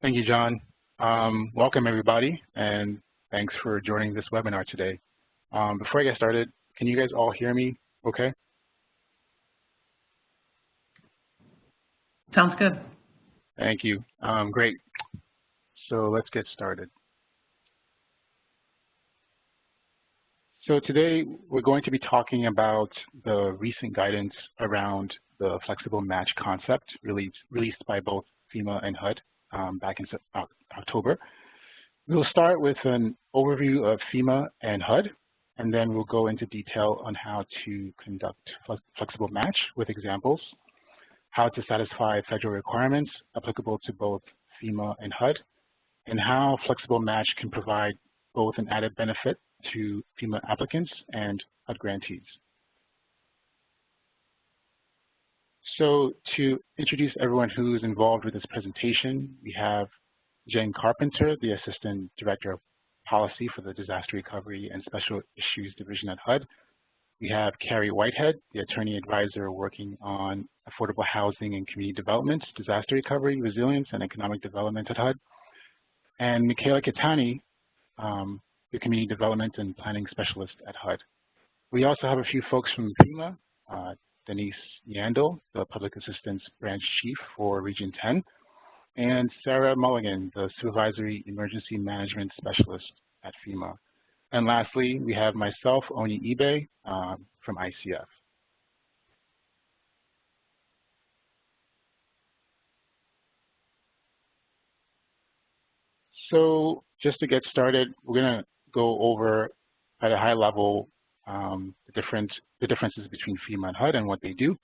Thank you, John. Welcome, everybody, and thanks for joining this webinar today. Before I get started, can you guys all hear me okay? Sounds good. Thank you. Great. So let's get started. So today we're going to be talking about the recent guidance around the flexible match concept released by both FEMA and HUD back in October. We'll start with an overview of FEMA and HUD, and then we'll go into detail on how to conduct flexible match with examples, how to satisfy federal requirements applicable to both FEMA and HUD, and how flexible match can provide both an added benefit to FEMA applicants and HUD grantees. So to introduce everyone who's involved with this presentation, we have Jen Carpenter, the Assistant Director of Policy for the Disaster Recovery and Special Issues Division at HUD. We have Carrie Whitehead, the Attorney Advisor working on affordable housing and community development, disaster recovery, resilience, and economic development at HUD. And Michaela Kitani, the Community Development and Planning Specialist at HUD. We also have a few folks from FEMA, Denise Yandel, the Public Assistance Branch Chief for Region 10, and Sarah Mulligan, the Supervisory Emergency Management Specialist at FEMA. And lastly, we have myself, Oni Ibe, from ICF. So just to get started, we're going to go over at a high level the differences between FEMA and HUD and what they do.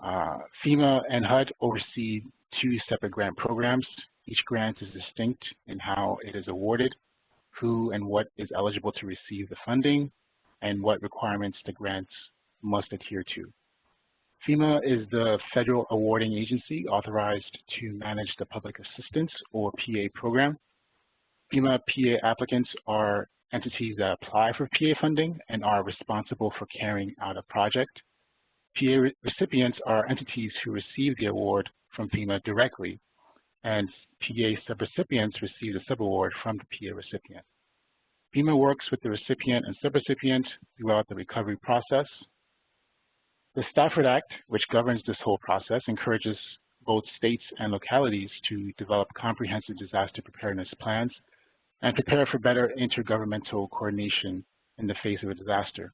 FEMA and HUD oversee two separate grant programs. Each grant is distinct in how it is awarded, who and what is eligible to receive the funding, and what requirements the grants must adhere to. FEMA is the federal awarding agency authorized to manage the public assistance or PA program. FEMA PA applicants are entities that apply for PA funding and are responsible for carrying out a project. PA recipients are entities who receive the award from FEMA directly, and PA subrecipients receive the subaward from the PA recipient. FEMA works with the recipient and subrecipient throughout the recovery process. The Stafford Act, which governs this whole process, encourages both states and localities to develop comprehensive disaster preparedness plans and prepare for better intergovernmental coordination in the face of a disaster.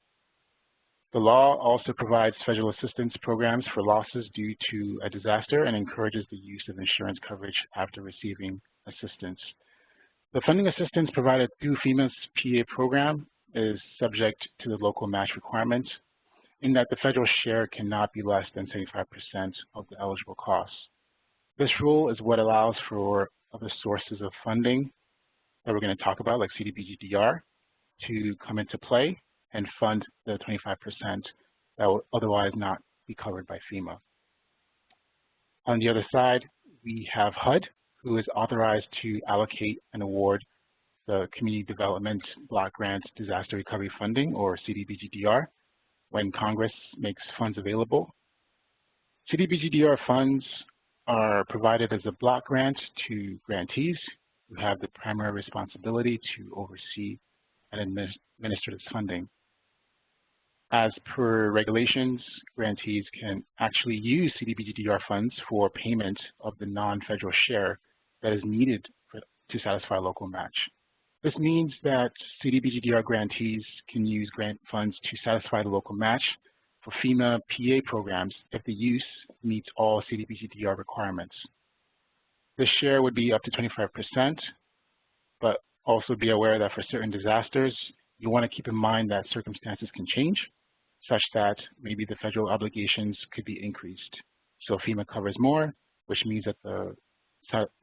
The law also provides federal assistance programs for losses due to a disaster and encourages the use of insurance coverage after receiving assistance. The funding assistance provided through FEMA's PA program is subject to the local match requirement in that the federal share cannot be less than 75% of the eligible costs. This rule is what allows for other sources of funding that we're going to talk about, like CDBG-DR, to come into play and fund the 25% that will otherwise not be covered by FEMA. On the other side, we have HUD, who is authorized to allocate and award the Community Development Block Grant Disaster Recovery Funding, or CDBG-DR, when Congress makes funds available. CDBG-DR funds are provided as a block grant to grantees who have the primary responsibility to oversee and administer this funding. As per regulations, grantees can actually use CDBG-DR funds for payment of the non-federal share that is needed to satisfy local match. This means that CDBG-DR grantees can use grant funds to satisfy the local match for FEMA PA programs if the use meets all CDBG-DR requirements. This share would be up to 25%, but also be aware that for certain disasters, you want to keep in mind that circumstances can change, such that maybe the federal obligations could be increased. So FEMA covers more, which means that the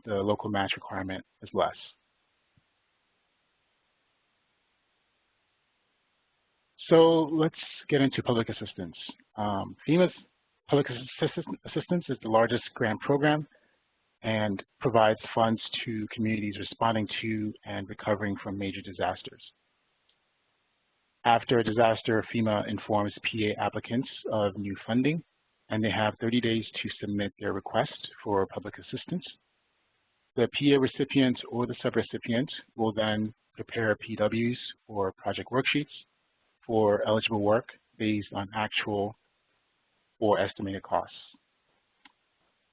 local match requirement is less. So let's get into public assistance. FEMA's public assistance is the largest grant program and provides funds to communities responding to and recovering from major disasters. After a disaster, FEMA informs PA applicants of new funding, and they have 30 days to submit their request for public assistance. The PA recipient or the subrecipient will then prepare PWs or project worksheets for eligible work based on actual or estimated costs.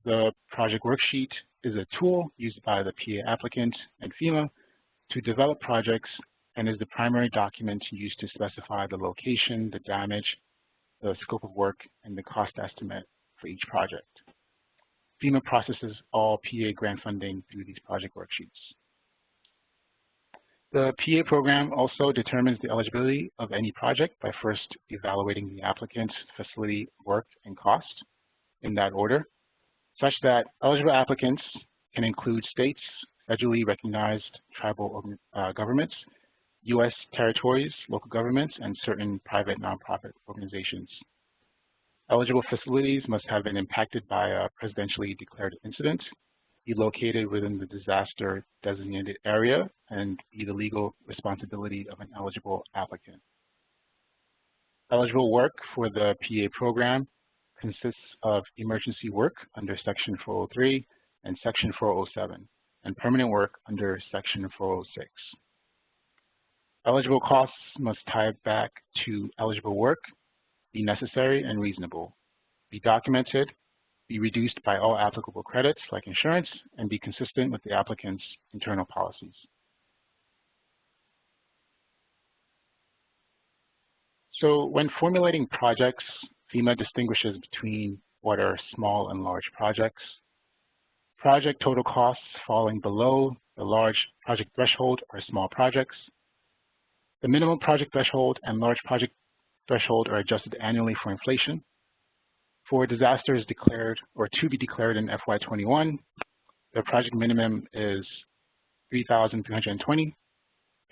The project worksheet is a tool used by the PA applicant and FEMA to develop projects and is the primary document used to specify the location, the damage, the scope of work, and the cost estimate for each project. FEMA processes all PA grant funding through these project worksheets. The PA program also determines the eligibility of any project by first evaluating the applicant's facility, work, and cost in that order, such that eligible applicants can include states, federally recognized tribal governments, U.S. territories, local governments, and certain private nonprofit organizations. Eligible facilities must have been impacted by a presidentially declared incident, be located within the disaster designated area, and be the legal responsibility of an eligible applicant. Eligible work for the PA program consists of emergency work under Section 403 and Section 407, and permanent work under Section 406. Eligible costs must tie back to eligible work, be necessary and reasonable, be documented, be reduced by all applicable credits like insurance, and be consistent with the applicant's internal policies. So when formulating projects, FEMA distinguishes between what are small and large projects. Project total costs falling below the large project threshold are small projects. The minimum project threshold and large project threshold are adjusted annually for inflation. For disasters declared or to be declared in FY21, the project minimum is $3,320,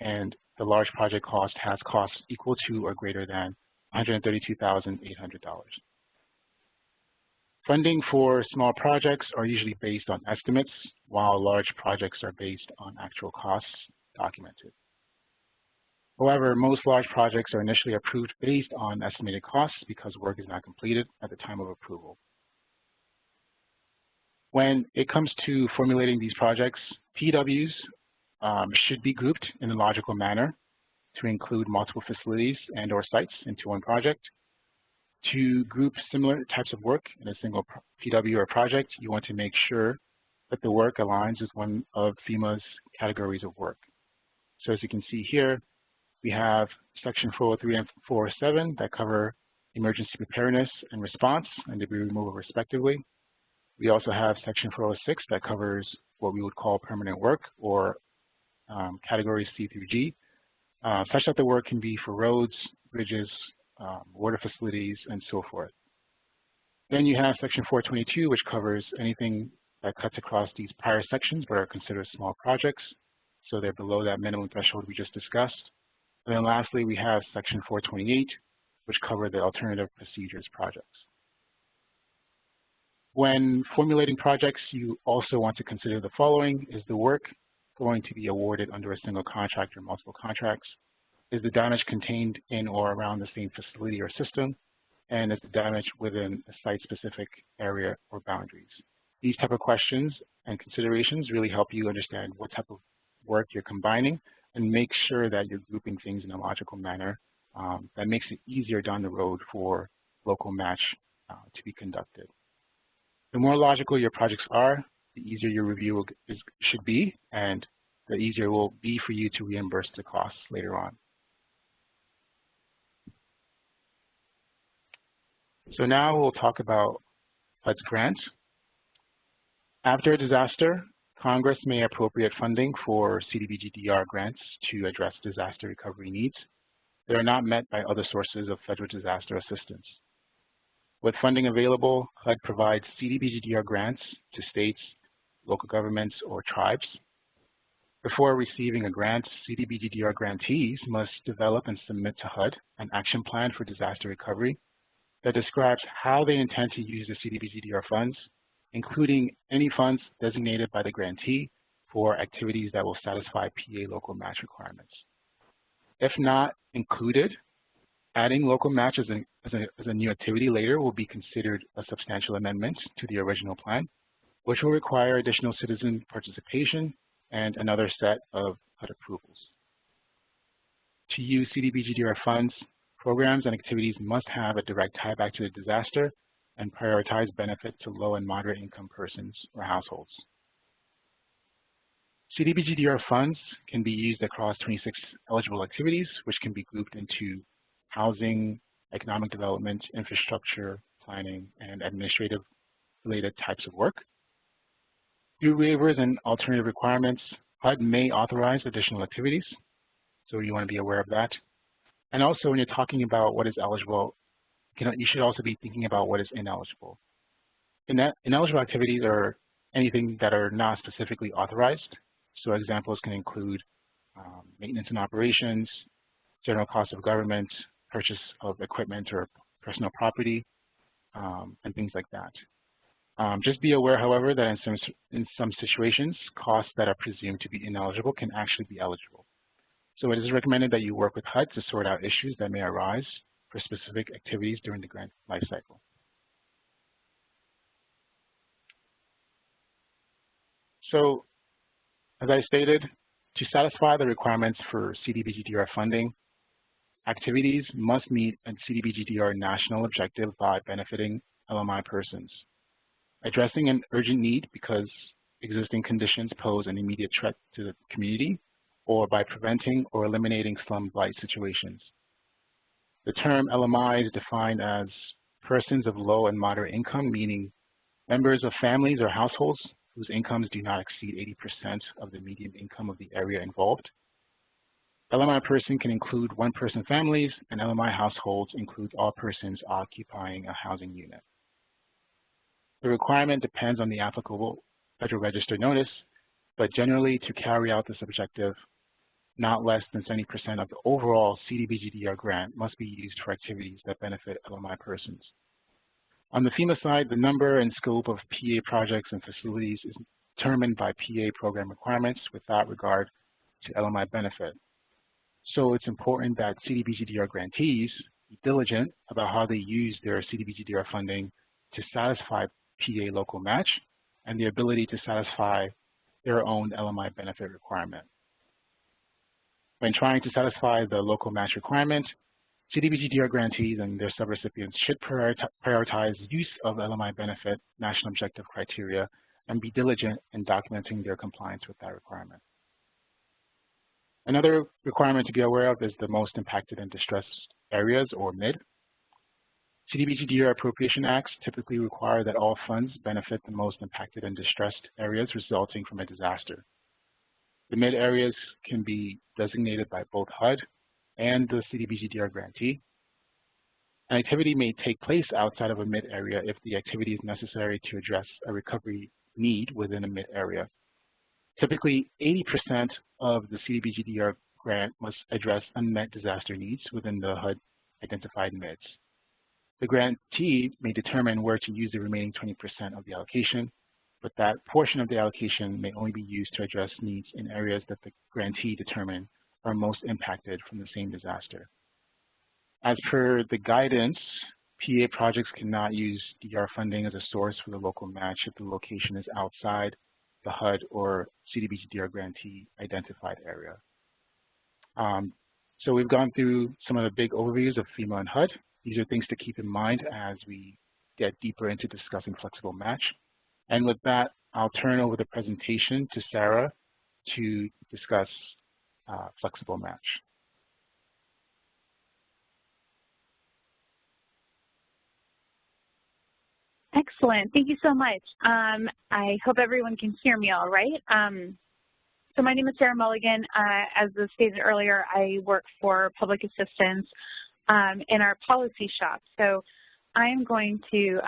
and the large project cost has costs equal to or greater than $132,800. Funding for small projects are usually based on estimates, while large projects are based on actual costs documented. However, most large projects are initially approved based on estimated costs because work is not completed at the time of approval. When it comes to formulating these projects, PWs should be grouped in a logical manner to include multiple facilities and or sites into one project. To group similar types of work in a single PW or project, you want to make sure that the work aligns with one of FEMA's categories of work. So as you can see here, we have Section 403 and 407 that cover emergency preparedness and response and debris removal respectively. We also have Section 406 that covers what we would call permanent work, or categories C through G, such that the work can be for roads, bridges, water facilities, and so forth. Then you have Section 422, which covers anything that cuts across these prior sections but are considered small projects. So they're below that minimum threshold we just discussed. And then lastly, we have Section 428, which cover the alternative procedures projects. When formulating projects, you also want to consider the following. Is the work going to be awarded under a single contract or multiple contracts? Is the damage contained in or around the same facility or system? And is the damage within a site-specific area or boundaries? These type of questions and considerations really help you understand what type of work you're combining and make sure that you're grouping things in a logical manner that makes it easier down the road for local match to be conducted. The more logical your projects are, the easier your review should be, and the easier it will be for you to reimburse the costs later on. So now we'll talk about HUD's grants. After a disaster, Congress may appropriate funding for CDBG-DR grants to address disaster recovery needs that are not met by other sources of federal disaster assistance. With funding available, HUD provides CDBG-DR grants to states, local governments, or tribes. Before receiving a grant, CDBG-DR grantees must develop and submit to HUD an action plan for disaster recovery that describes how they intend to use the CDBG-DR funds, including any funds designated by the grantee for activities that will satisfy PA local match requirements. If not included, adding local match as a new activity later will be considered a substantial amendment to the original plan which will require additional citizen participation and another set of HUD approvals. To use CDBG-DR funds, programs and activities must have a direct tie back to the disaster and prioritize benefit to low and moderate income persons or households. CDBG-DR funds can be used across 26 eligible activities, which can be grouped into housing, economic development, infrastructure, planning, and administrative related types of work. Through waivers and alternative requirements, HUD may authorize additional activities, so you want to be aware of that. And also, when you're talking about what is eligible, you should also be thinking about what is ineligible. Ineligible activities are anything that are not specifically authorized. So examples can include maintenance and operations, general cost of government, purchase of equipment or personal property, and things like that. Just be aware, however, that in some situations, costs that are presumed to be ineligible can actually be eligible. So it is recommended that you work with HUD to sort out issues that may arise for specific activities during the grant lifecycle. So, as I stated, to satisfy the requirements for CDBG-DR funding, activities must meet a CDBG-DR national objective by benefiting LMI persons, addressing an urgent need because existing conditions pose an immediate threat to the community, or by preventing or eliminating slum blight situations. The term LMI is defined as persons of low and moderate income, meaning members of families or households whose incomes do not exceed 80% of the median income of the area involved. LMI person can include one-person families, and LMI households include all persons occupying a housing unit. The requirement depends on the applicable Federal Register notice, but generally to carry out this objective, not less than 70% of the overall CDBG-DR grant must be used for activities that benefit LMI persons. On the FEMA side, the number and scope of PA projects and facilities is determined by PA program requirements without regard to LMI benefit. So it's important that CDBG-DR grantees be diligent about how they use their CDBG-DR funding to satisfy PA local match and the ability to satisfy their own LMI benefit requirement. When trying to satisfy the local match requirement, CDBG-DR grantees and their subrecipients should prioritize use of LMI benefit national objective criteria and be diligent in documenting their compliance with that requirement. Another requirement to be aware of is the most impacted and distressed areas, or MID. CDBG-DR appropriation acts typically require that all funds benefit the most impacted and distressed areas resulting from a disaster. The MID areas can be designated by both HUD and the CDBG-DR grantee. An activity may take place outside of a MID area if the activity is necessary to address a recovery need within a MID area. Typically, 80% of the CDBG-DR grant must address unmet disaster needs within the HUD identified MIDs. The grantee may determine where to use the remaining 20% of the allocation, but that portion of the allocation may only be used to address needs in areas that the grantee determined are most impacted from the same disaster. As per the guidance, PA projects cannot use DR funding as a source for the local match if the location is outside the HUD or CDBG-DR grantee identified area. So we've gone through some of the big overviews of FEMA and HUD. These are things to keep in mind as we get deeper into discussing flexible match. And with that, I'll turn over the presentation to Sarah to discuss flexible match. Excellent. Thank you so much. I hope everyone can hear me all right. So my name is Sarah Mulligan. As was stated earlier, I work for public assistance in our policy shop. So I'm going to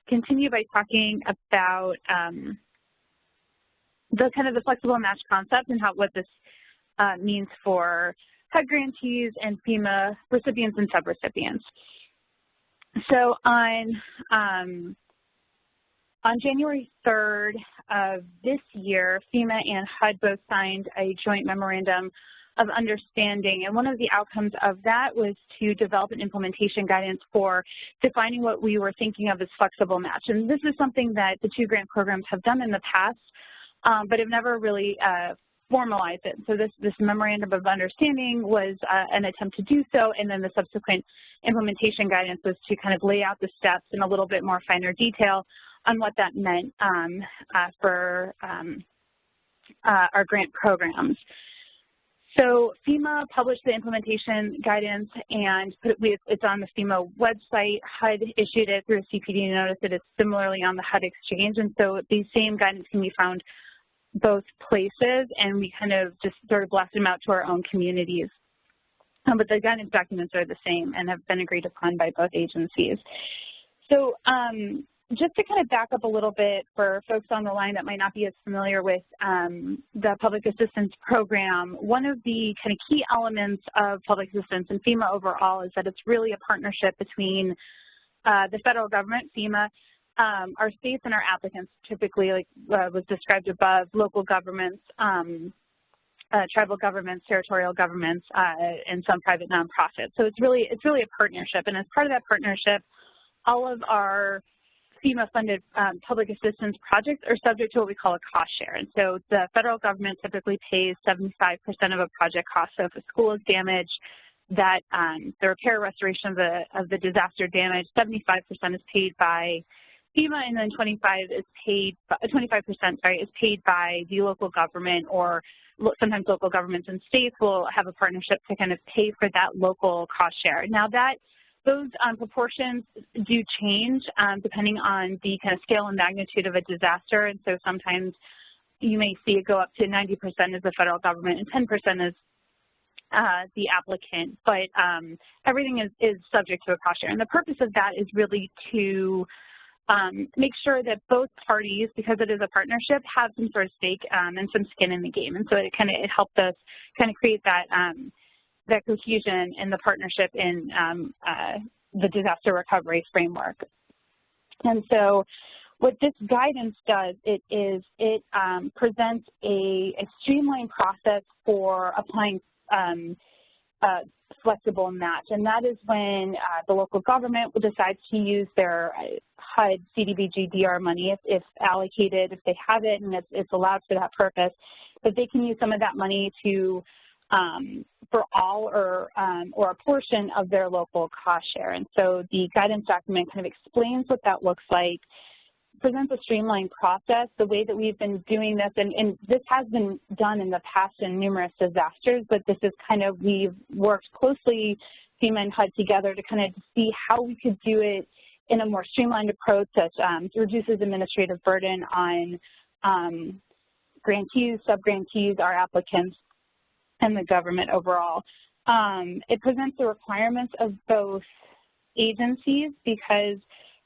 continue by talking about the flexible match concept and what this means for HUD grantees and FEMA recipients and subrecipients. So on January 3rd of this year, FEMA and HUD both signed a joint memorandum of understanding. And one of the outcomes of that was to develop an implementation guidance for defining what we were thinking of as flexible match. And this is something that the 2 grant programs have done in the past, but have never really formalize it. So this memorandum of understanding was an attempt to do so, and then the subsequent implementation guidance was to kind of lay out the steps in a little bit more finer detail on what that meant for our grant programs. So FEMA published the implementation guidance, and it's on the FEMA website. HUD issued it through a CPD notice. It is similarly on the HUD exchange, and so these same guidance can be found both places, and we kind of just sort of blast them out to our own communities. But the guidance documents are the same and have been agreed upon by both agencies. So just to kind of back up a little bit for folks on the line that might not be as familiar with the public assistance program, one of the kind of key elements of public assistance and FEMA overall is that it's really a partnership between the federal government, FEMA, our states and our applicants, typically, like was described above, local governments, tribal governments, territorial governments, and some private nonprofits. So it's really a partnership, and as part of that partnership, all of our FEMA-funded public assistance projects are subject to what we call a cost share. And so the federal government typically pays 75% of a project cost. So if a school is damaged, that the repair restoration of the disaster damage, 75% is paid by FEMA, and then 25% is paid by the local government, or sometimes local governments and states will have a partnership to kind of pay for that local cost share. Now those proportions do change depending on the kind of scale and magnitude of a disaster, and so sometimes you may see it go up to 90% as the federal government and 10% as the applicant, but everything is subject to a cost share. And the purpose of that is really to make sure that both parties, because it is a partnership, have some sort of stake and some skin in the game. And so it helped us kind of create that that cohesion in the partnership in the disaster recovery framework. And so what this guidance does, it presents a streamlined process for applying flexible match, and that is when the local government decides to use their HUD CDBG-DR money, if allocated, if they have it and it's allowed for that purpose, that they can use some of that money to for all or a portion of their local cost share. And so the guidance document kind of explains what that looks like, presents a streamlined process. The way that we've been doing this, and this has been done in the past in numerous disasters, but this is kind of, we've worked closely, FEMA and HUD together, to kind of see how we could do it in a more streamlined approach that reduces administrative burden on grantees, sub-grantees, our applicants, and the government overall. It presents the requirements of both agencies because,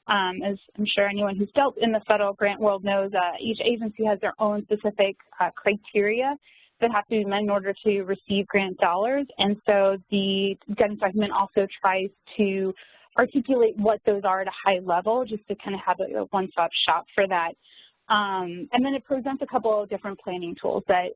as I'm sure anyone who's dealt in the federal grant world knows, each agency has their own specific criteria that have to be met in order to receive grant dollars. And so the guidance document also tries to articulate what those are at a high level, just to kind of have a one-stop shop for that. And then it presents a couple of different planning tools that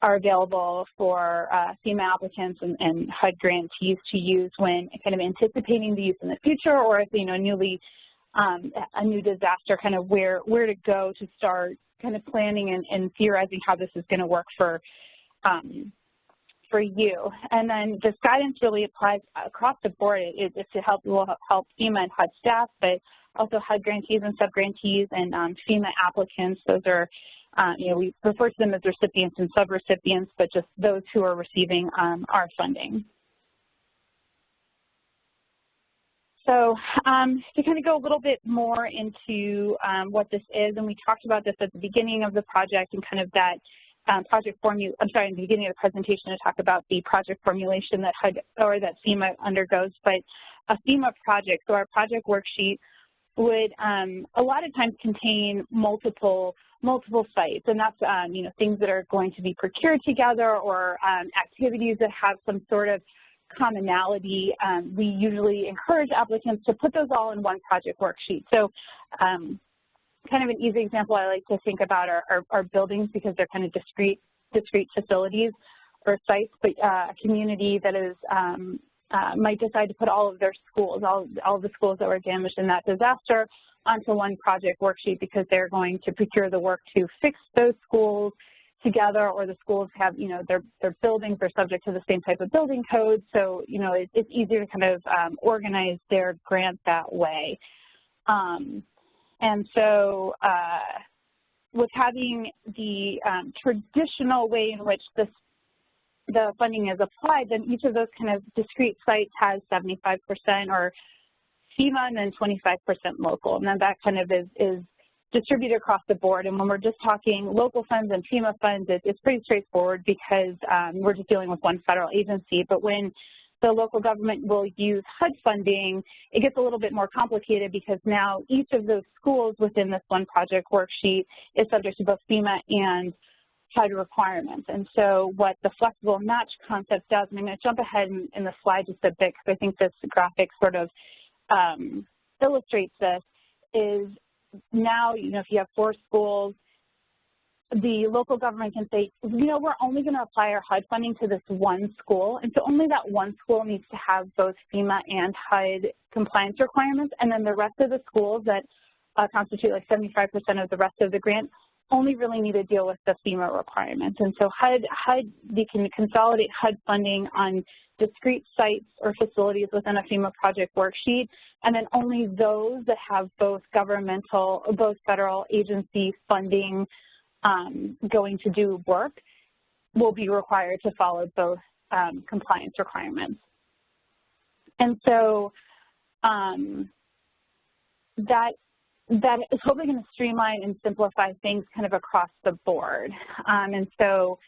are available for FEMA applicants and HUD grantees to use when kind of anticipating the use in the future, or if, you know, a new disaster, kind of where to go to start kind of planning and theorizing how this is going to work for you. And then this guidance really applies across the board. It's to will help FEMA and HUD staff, but also HUD grantees and sub-grantees and FEMA applicants. Those are you know, we refer to them as recipients and sub-recipients, but just those who are receiving our funding. So to kind of go a little bit more into what this is, and we talked about this at the beginning of the project and kind of that project formula, I'm sorry, in the beginning of the presentation to talk about the project formulation that HUD or that FEMA undergoes, but a FEMA project, so our project worksheet would a lot of times contain multiple sites, and that's you know, things that are going to be procured together or activities that have some sort of commonality. We usually encourage applicants to put those all in one project worksheet. So kind of an easy example I like to think about are buildings, because they're kind of discrete discrete facilities or sites, but a community that is might decide to put all of their schools, all the schools that were damaged in that disaster, onto one project worksheet because they're going to procure the work to fix those schools together, or the schools have, you know, their buildings are subject to the same type of building code. So, you know, it's easier to kind of organize their grant that way. And so with having the traditional way in which the funding is applied, then each of those kind of discrete sites has 75% or FEMA and then 25% local. And then that kind of is distributed across the board. And when we're just talking local funds and FEMA funds, it's pretty straightforward because we're just dealing with one federal agency. But when the local government will use HUD funding, it gets a little bit more complicated because now each of those schools within this one project worksheet is subject to both FEMA and HUD requirements. And so what the flexible match concept does, and I'm going to jump ahead in the slide just a bit because I think this graphic sort of illustrates this, is now, you know, if you have 4 schools, the local government can say, you know, we're only going to apply our HUD funding to this one school, and so only that one school needs to have both FEMA and HUD compliance requirements, and then the rest of the schools that constitute like 75% of the rest of the grant only really need to deal with the FEMA requirements. And so they can consolidate HUD funding on discrete sites or facilities within a FEMA project worksheet, and then only those that have both governmental, both federal agency funding going to do work will be required to follow both compliance requirements. And so that is hopefully going to streamline and simplify things kind of across the board. And so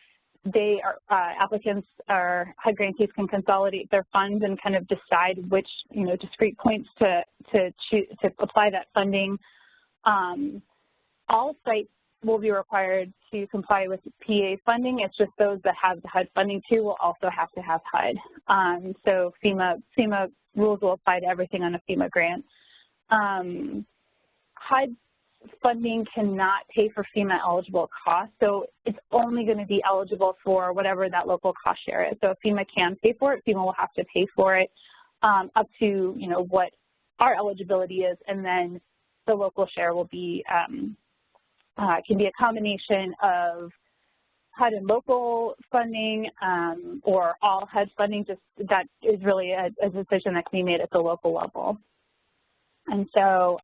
they are, applicants or HUD grantees can consolidate their funds and kind of decide which, you know, discrete points to apply that funding. All sites will be required to comply with PA funding. It's just those that have the HUD funding too will also have to have HUD. So FEMA rules will apply to everything on a FEMA grant. HUD funding cannot pay for FEMA eligible costs, so it's only going to be eligible for whatever that local cost share is. So if FEMA can pay for it, FEMA will have to pay for it up to, you know, what our eligibility is, and then the local share will be can be a combination of HUD and local funding or all HUD funding. Just that is really a decision that can be made at the local level. And so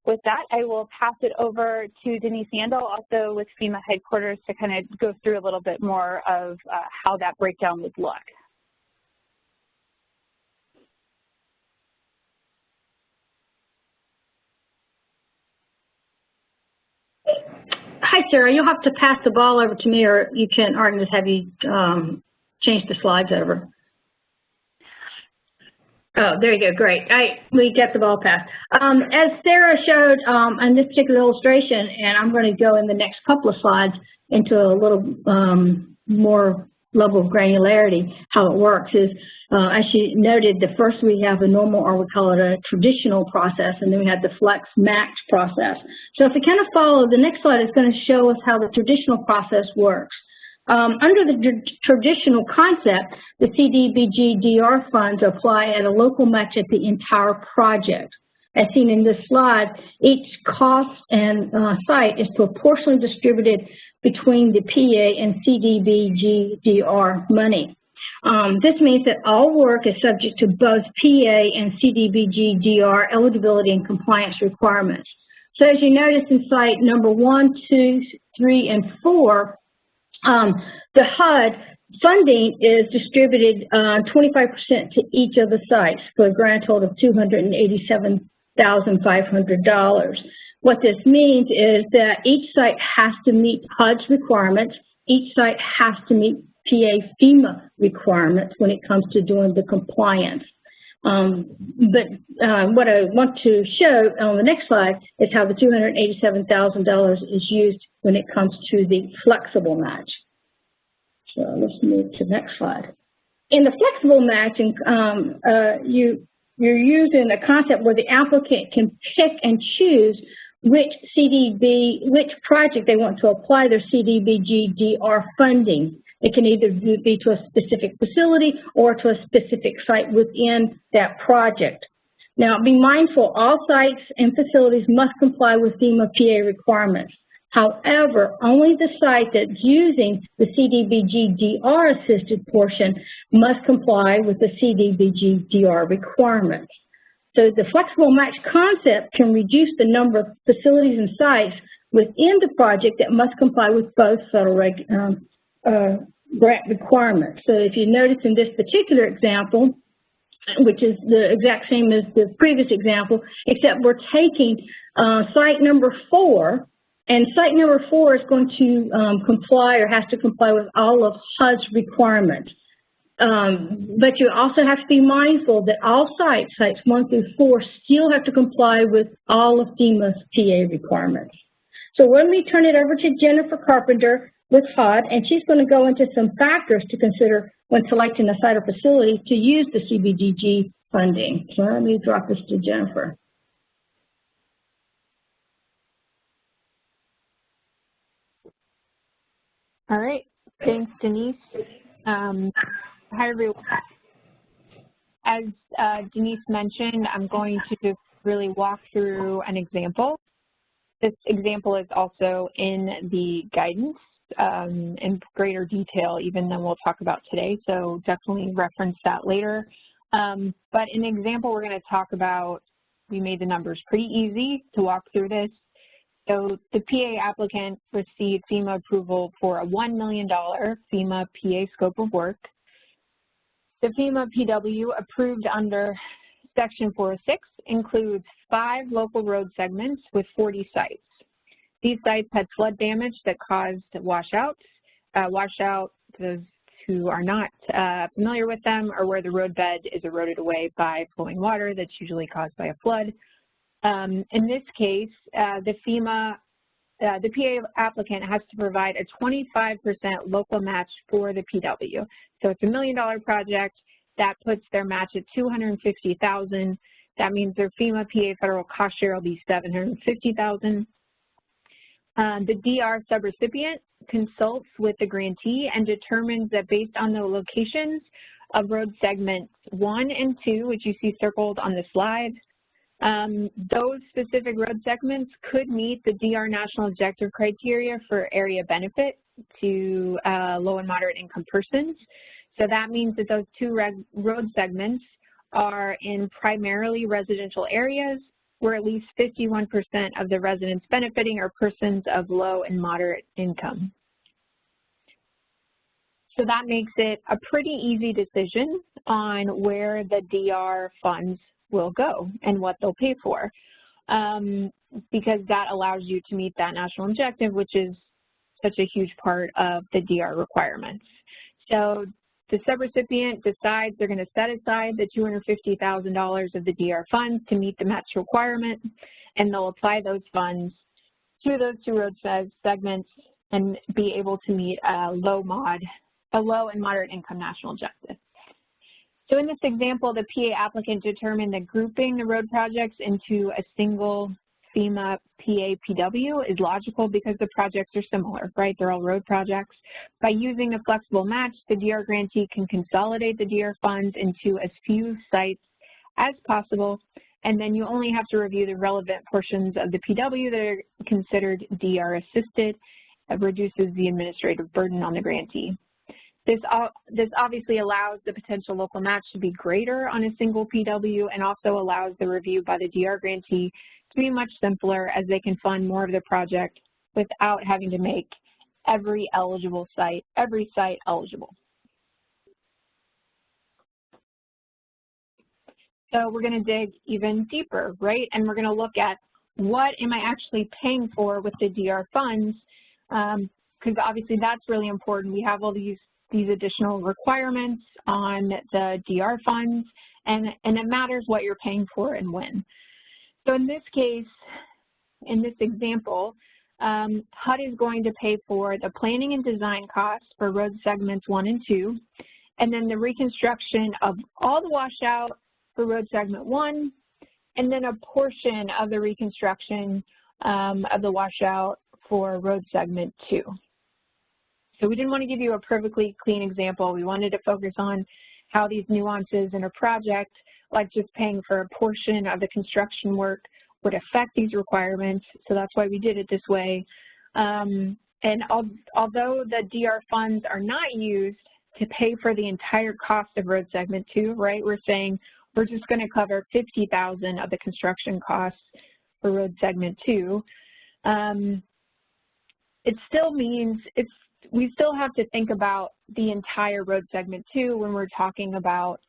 with that, I will pass it over to Denise Yandel, also with FEMA headquarters, to kind of go through a little bit more of how that breakdown would look. Hi, Sarah. You'll have to pass the ball over to me, or you can, or I can just have you change the slides over. Oh, there you go. Great. We get the ball passed. As Sarah showed on this particular illustration, and I'm going to go in the next couple of slides into a little more level of granularity, how it works is, as she noted, the first we have a normal, or we call it a traditional process, and then we have the flex match process. So if we kind of follow, the next slide is going to show us how the traditional process works. Under the traditional concept, the CDBG-DR funds apply at a local match at the entire project. As seen in this slide, each cost and site is proportionally distributed between the PA and CDBG-DR money. This means that all work is subject to both PA and CDBG-DR eligibility and compliance requirements. So as you notice in site number 1, 2, 3, and 4, the HUD funding is distributed 25% to each of the sites for a grand total of $287,500. What this means is that each site has to meet HUD's requirements. Each site has to meet PA FEMA requirements when it comes to doing the compliance. But what I want to show on the next slide is how the $287,000 is used when it comes to the flexible match. So let's move to the next slide. In the flexible matching, you're using a concept where the applicant can pick and choose which project they want to apply their CDBG-DR funding. It can either be to a specific facility or to a specific site within that project. Now, be mindful, all sites and facilities must comply with FEMA PA requirements. However, only the site that's using the CDBG-DR assisted portion must comply with the CDBG-DR requirements. So the flexible match concept can reduce the number of facilities and sites within the project that must comply with both federal grant requirements. So if you notice in this particular example, which is the exact same as the previous example, except we're taking site number 4, and site number 4 is going to comply or has to comply with all of HUD's requirements. But you also have to be mindful that all sites 1 through 4, still have to comply with all of FEMA's PA requirements. So let me turn it over to Jennifer Carpenter with HUD, and she's going to go into some factors to consider when selecting a site or facility to use the CDBG funding. So let me drop this to Jennifer. All right, thanks, Denise. Hi, everyone. As Denise mentioned, I'm going to just really walk through an example. This example is also in the guidance in greater detail, even than we'll talk about today, so definitely reference that later. But in the example we're going to talk about, we made the numbers pretty easy to walk through this. So the PA applicant received FEMA approval for a $1 million FEMA PA scope of work. The FEMA PW approved under Section 406 includes 5 local road segments with 40 sites. These sites had flood damage that caused washouts. Washout, those who are not familiar with them, are where the roadbed is eroded away by flowing water that's usually caused by a flood. In this case, the PA applicant has to provide a 25% local match for the PW. So it's a $1 million project. That puts their match at $250,000. That means their FEMA PA federal cost share will be $750,000. The DR subrecipient consults with the grantee and determines that based on the locations of road segments 1 and 2, which you see circled on the slide, those specific road segments could meet the DR national objective criteria for area benefit to low and moderate income persons. So that means that those 2 road segments are in primarily residential areas where at least 51% of the residents benefiting are persons of low and moderate income. So that makes it a pretty easy decision on where the DR funds will go and what they'll pay for, because that allows you to meet that national objective, which is such a huge part of the DR requirements. So the subrecipient decides they're going to set aside the $250,000 of the DR funds to meet the match requirement, and they'll apply those funds to those 2 road segments and be able to meet a low and moderate income national objective. So in this example, the PA applicant determined that grouping the road projects into a single FEMA PA PW is logical because the projects are similar, right? They're all road projects. By using a flexible match, the DR grantee can consolidate the DR funds into as few sites as possible, and then you only have to review the relevant portions of the PW that are considered DR assisted. It reduces the administrative burden on the grantee. This obviously allows the potential local match to be greater on a single PW and also allows the review by the DR grantee to be much simpler as they can fund more of the project without having to make every site eligible. So we're going to dig even deeper, right? And we're going to look at what am I actually paying for with the DR funds, because obviously that's really important. We have all these additional requirements on the DR funds, and it matters what you're paying for and when. So in this case, in this example, HUD is going to pay for the planning and design costs for road segments 1 and 2, and then the reconstruction of all the washout for road segment 1, and then a portion of the reconstruction of the washout for road segment 2. So we didn't want to give you a perfectly clean example. We wanted to focus on how these nuances in a project, like just paying for a portion of the construction work, would affect these requirements. So that's why we did it this way. And although the DR funds are not used to pay for the entire cost of road segment 2, right? We're saying we're just going to cover $50,000 of the construction costs for road segment 2. It still means we still have to think about the entire road segment 2 when we're talking about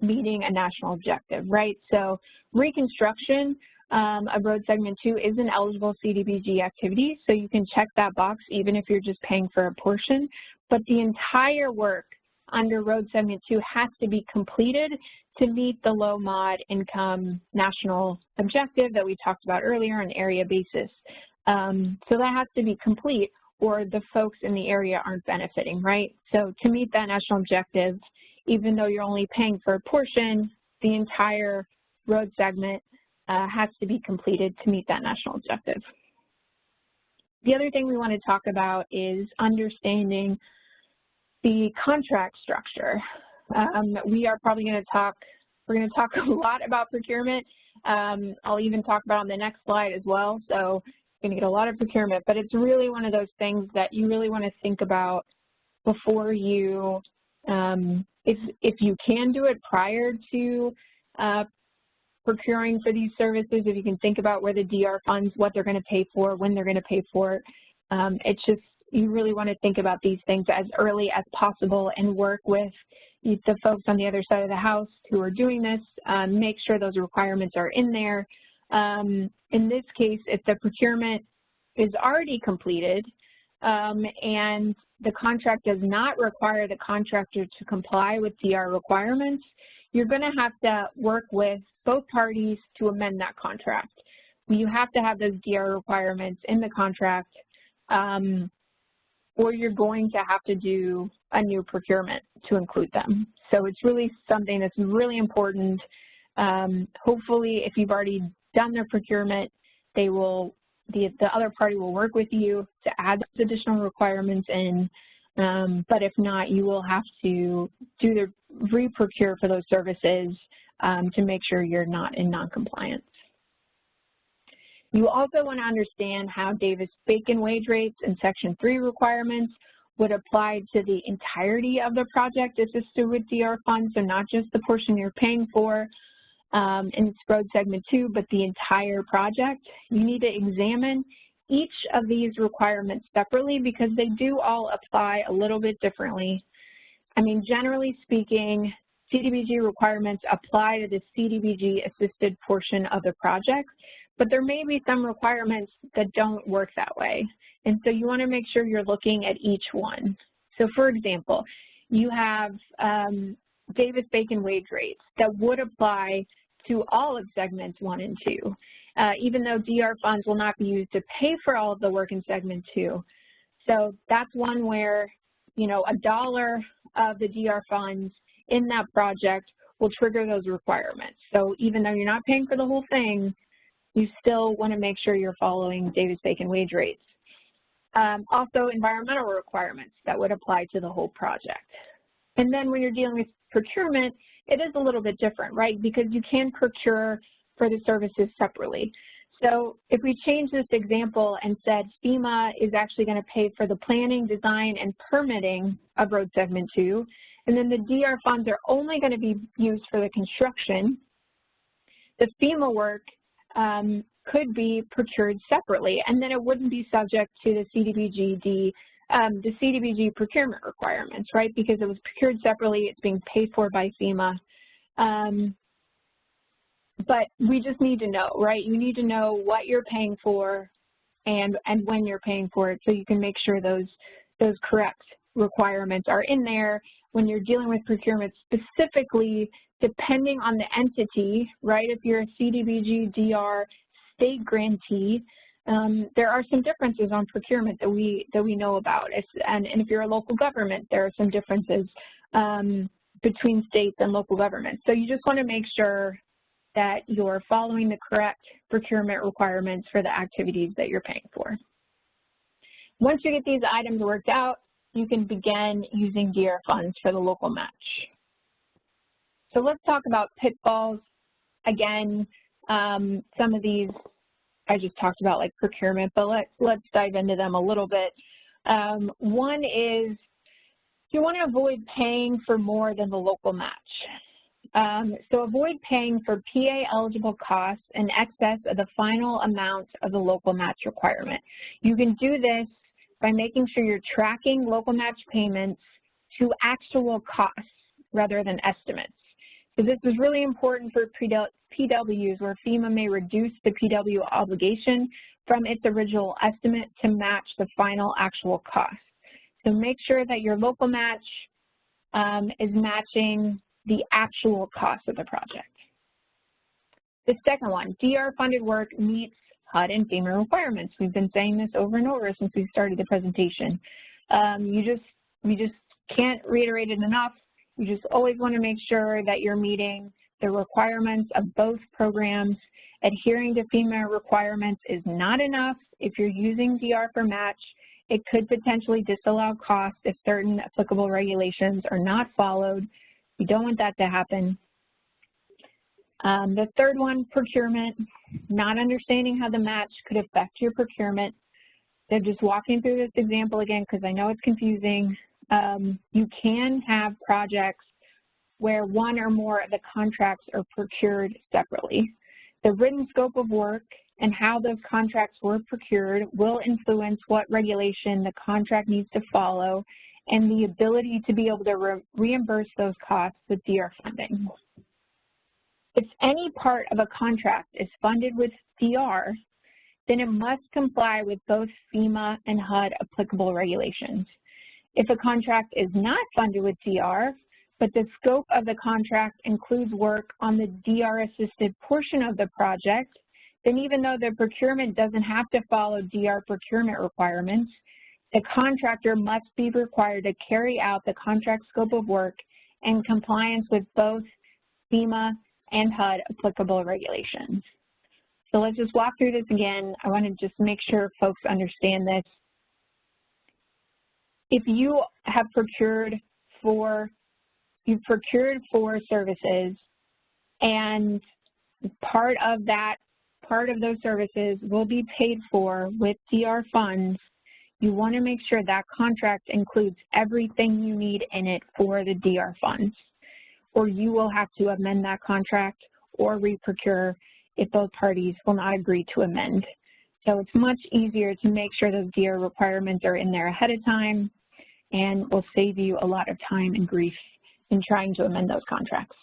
meeting a national objective, right? So reconstruction of road segment 2 is an eligible CDBG activity, so you can check that box even if you're just paying for a portion. But the entire work under road segment 2 has to be completed to meet the low mod income national objective that we talked about earlier on an area basis. So that has to be complete, or the folks in the area aren't benefiting, right? So to meet that national objective, even though you're only paying for a portion, the entire road segment has to be completed to meet that national objective. The other thing we want to talk about is understanding the contract structure. We are probably going to talk, we're going to talk a lot about procurement. I'll even talk about on the next slide as well. So you're going to get a lot of procurement, but it's really one of those things that you really want to think about before you, if you can do it prior to procuring for these services, if you can think about where the DR funds, what they're going to pay for, when they're going to pay for it. It's just, you really want to think about these things as early as possible and work with the folks on the other side of the house who are doing this, make sure those requirements are in there. In this case, if the procurement is already completed and the contract does not require the contractor to comply with DR requirements, you're going to have to work with both parties to amend that contract. You have to have those DR requirements in the contract, or you're going to have to do a new procurement to include them. So it's really something that's really important. Hopefully, if you've already done their procurement, they will, the other party will work with you to add those additional requirements in. But if not, you will have to do the re-procure for those services to make sure you're not in non-compliance. You also want to understand how Davis-Bacon wage rates and Section 3 requirements would apply to the entirety of the project assisted with DR funds, so not just the portion you're paying for in road segment 2, but the entire project. You need to examine each of these requirements separately because they do all apply a little bit differently. I mean, generally speaking, CDBG requirements apply to the CDBG assisted portion of the project, but there may be some requirements that don't work that way. And so you want to make sure you're looking at each one. So for example, you have Davis-Bacon wage rates that would apply to all of segments 1 and 2, even though DR funds will not be used to pay for all of the work in segment 2. So that's one where, you know, $1 of the DR funds in that project will trigger those requirements. So even though you're not paying for the whole thing, you still want to make sure you're following Davis-Bacon wage rates. Also, environmental requirements that would apply to the whole project. And then when you're dealing with procurement, it is a little bit different, right? Because you can procure for the services separately. So if we change this example and said FEMA is actually going to pay for the planning, design, and permitting of road segment 2, and then the DR funds are only going to be used for the construction, the FEMA work could be procured separately, and then it wouldn't be subject to the CDBG procurement requirements, right? Because it was procured separately, it's being paid for by FEMA. But we just need to know, right? You need to know what you're paying for and when you're paying for it, so you can make sure those correct requirements are in there when you're dealing with procurement, specifically depending on the entity, right? If you're a CDBG-DR state grantee, there are some differences on procurement that we know about. And if you're a local government, there are some differences between states and local governments. So you just want to make sure that you're following the correct procurement requirements for the activities that you're paying for. Once you get these items worked out, you can begin using DR funds for the local match. So let's talk about pitfalls. Again, some of these I just talked about, like procurement, but let's dive into them a little bit. One is you want to avoid paying for more than the local match. So avoid paying for PA eligible costs in excess of the final amount of the local match requirement. You can do this by making sure you're tracking local match payments to actual costs rather than estimates. So this is really important for PWs where FEMA may reduce the PW obligation from its original estimate to match the final actual cost. So make sure that your local match is matching the actual cost of the project. The second one, DR funded work meets HUD and FEMA requirements. We've been saying this over and over since we started the presentation. You just can't reiterate it enough. You just always want to make sure that you're meeting the requirements of both programs. Adhering to FEMA requirements is not enough. If you're using DR for match, it could potentially disallow costs if certain applicable regulations are not followed. You don't want that to happen. The third one, procurement, not understanding how the match could affect your procurement. So just walking through this example again, because I know it's confusing. You can have projects where one or more of the contracts are procured separately. The written scope of work and how those contracts were procured will influence what regulation the contract needs to follow and the ability to be able to reimburse those costs with DR funding. If any part of a contract is funded with DR, then it must comply with both FEMA and HUD applicable regulations. If a contract is not funded with DR, but the scope of the contract includes work on the DR-assisted portion of the project, then even though the procurement doesn't have to follow DR procurement requirements, the contractor must be required to carry out the contract scope of work in compliance with both FEMA and HUD applicable regulations. So let's just walk through this again. I want to just make sure folks understand this. If you have procured for services and part of those services will be paid for with DR funds, you want to make sure that contract includes everything you need in it for the DR funds, or you will have to amend that contract or reprocure if both parties will not agree to amend. So it's much easier to make sure those DR requirements are in there ahead of time and will save you a lot of time and grief in trying to amend those contracts.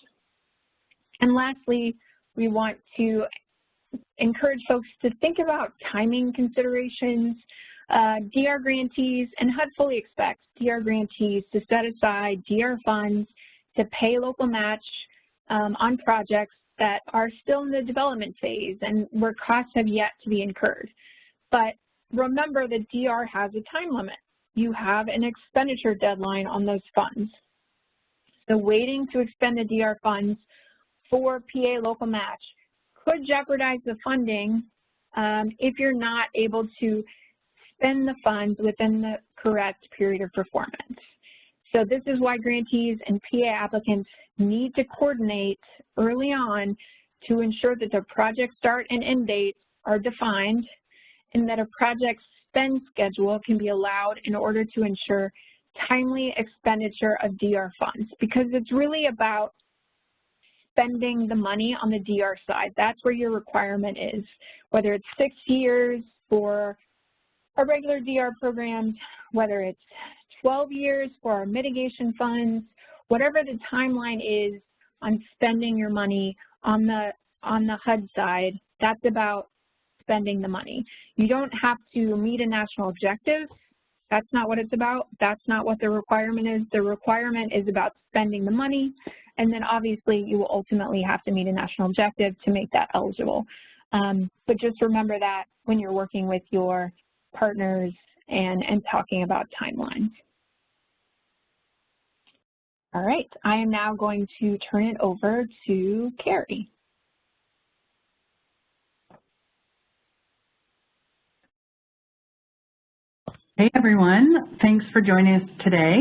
And lastly, we want to encourage folks to think about timing considerations. DR grantees, and HUD fully expects DR grantees to set aside DR funds to pay local match on projects that are still in the development phase and where costs have yet to be incurred. But remember that DR has a time limit. You have an expenditure deadline on those funds. So waiting to expend the DR funds for PA local match could jeopardize the funding if you're not able to spend the funds within the correct period of performance. So this is why grantees and PA applicants need to coordinate early on to ensure that the project start and end dates are defined and that a project spend schedule can be allowed in order to ensure timely expenditure of DR funds, because it's really about spending the money on the DR side. That's where your requirement is, whether it's 6 years for our regular DR programs, whether it's 12 years for our mitigation funds, whatever the timeline is on spending your money on the HUD side, that's about spending the money. You don't have to meet a national objective. That's not what it's about. That's not what the requirement is. The requirement is about spending the money, and then obviously you will ultimately have to meet a national objective to make that eligible. But just remember that when you're working with your partners and talking about timelines. All right, I am now going to turn it over to Carrie. Hey everyone, thanks for joining us today.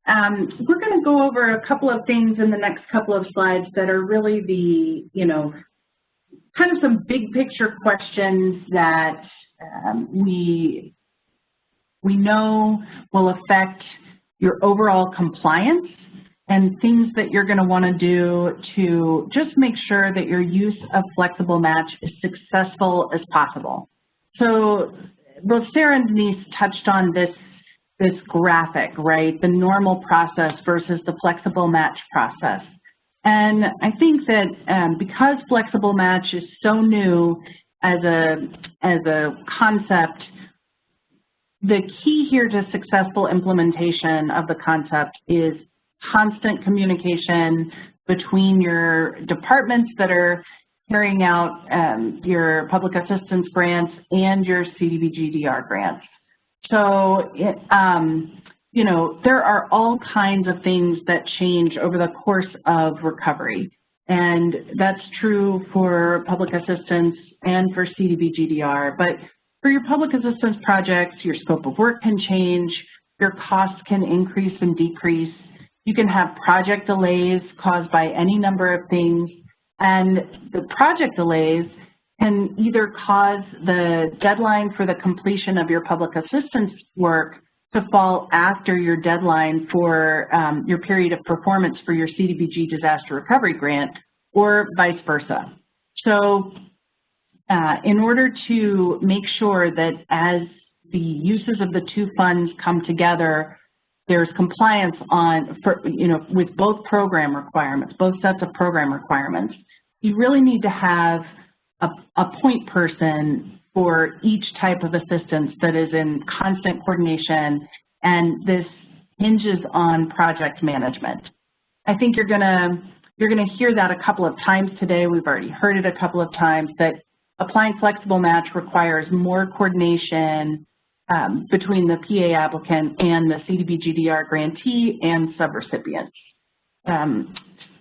We're going to go over a couple of things in the next couple of slides that are really the, kind of some big picture questions that we know will affect your overall compliance and things that you're going to want to do to just make sure that your use of flexible match is successful as possible. So both Sarah and Denise touched on this graphic, right? The normal process versus the flexible match process. And I think that because flexible match is so new as a concept, the key here to successful implementation of the concept is constant communication between your departments that are carrying out your public assistance grants and your CDBG-DR grants. So, there are all kinds of things that change over the course of recovery. And that's true for public assistance and for CDBG-DR. But for your public assistance projects, your scope of work can change, your costs can increase and decrease. You can have project delays caused by any number of things. And the project delays can either cause the deadline for the completion of your public assistance work to fall after your deadline for your period of performance for your CDBG disaster recovery grant, or vice versa. So in order to make sure that as the uses of the two funds come together, there's compliance with both program requirements, both sets of program requirements, you really need to have a point person for each type of assistance that is in constant coordination, and this hinges on project management. I think you're gonna hear that a couple of times today. We've already heard it a couple of times, that applying flexible match requires more coordination between the PA applicant and the CDBG-DR grantee and subrecipients.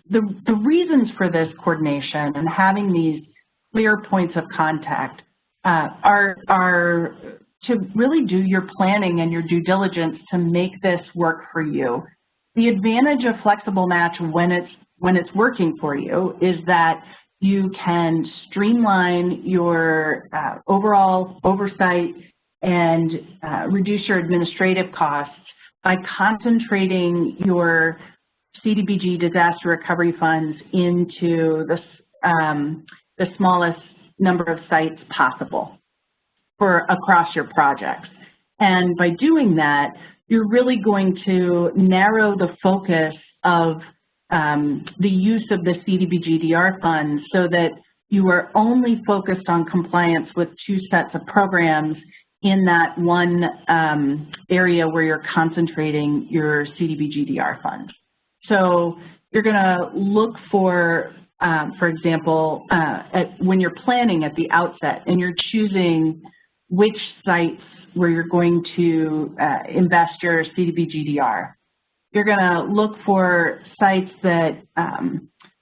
The reasons for this coordination and having these clear points of contact are to really do your planning and your due diligence to make this work for you. The advantage of flexible match when it's working for you is that you can streamline your overall oversight and reduce your administrative costs by concentrating your CDBG disaster recovery funds into the smallest number of sites possible across your projects. And by doing that, you're really going to narrow the focus of the use of the CDBG-DR funds so that you are only focused on compliance with two sets of programs in that one area where you're concentrating your CDBG-DR funds. So you're going to look for example, when you're planning at the outset and you're choosing which sites where you're going to invest your CDBG-DR, you're going to look for sites that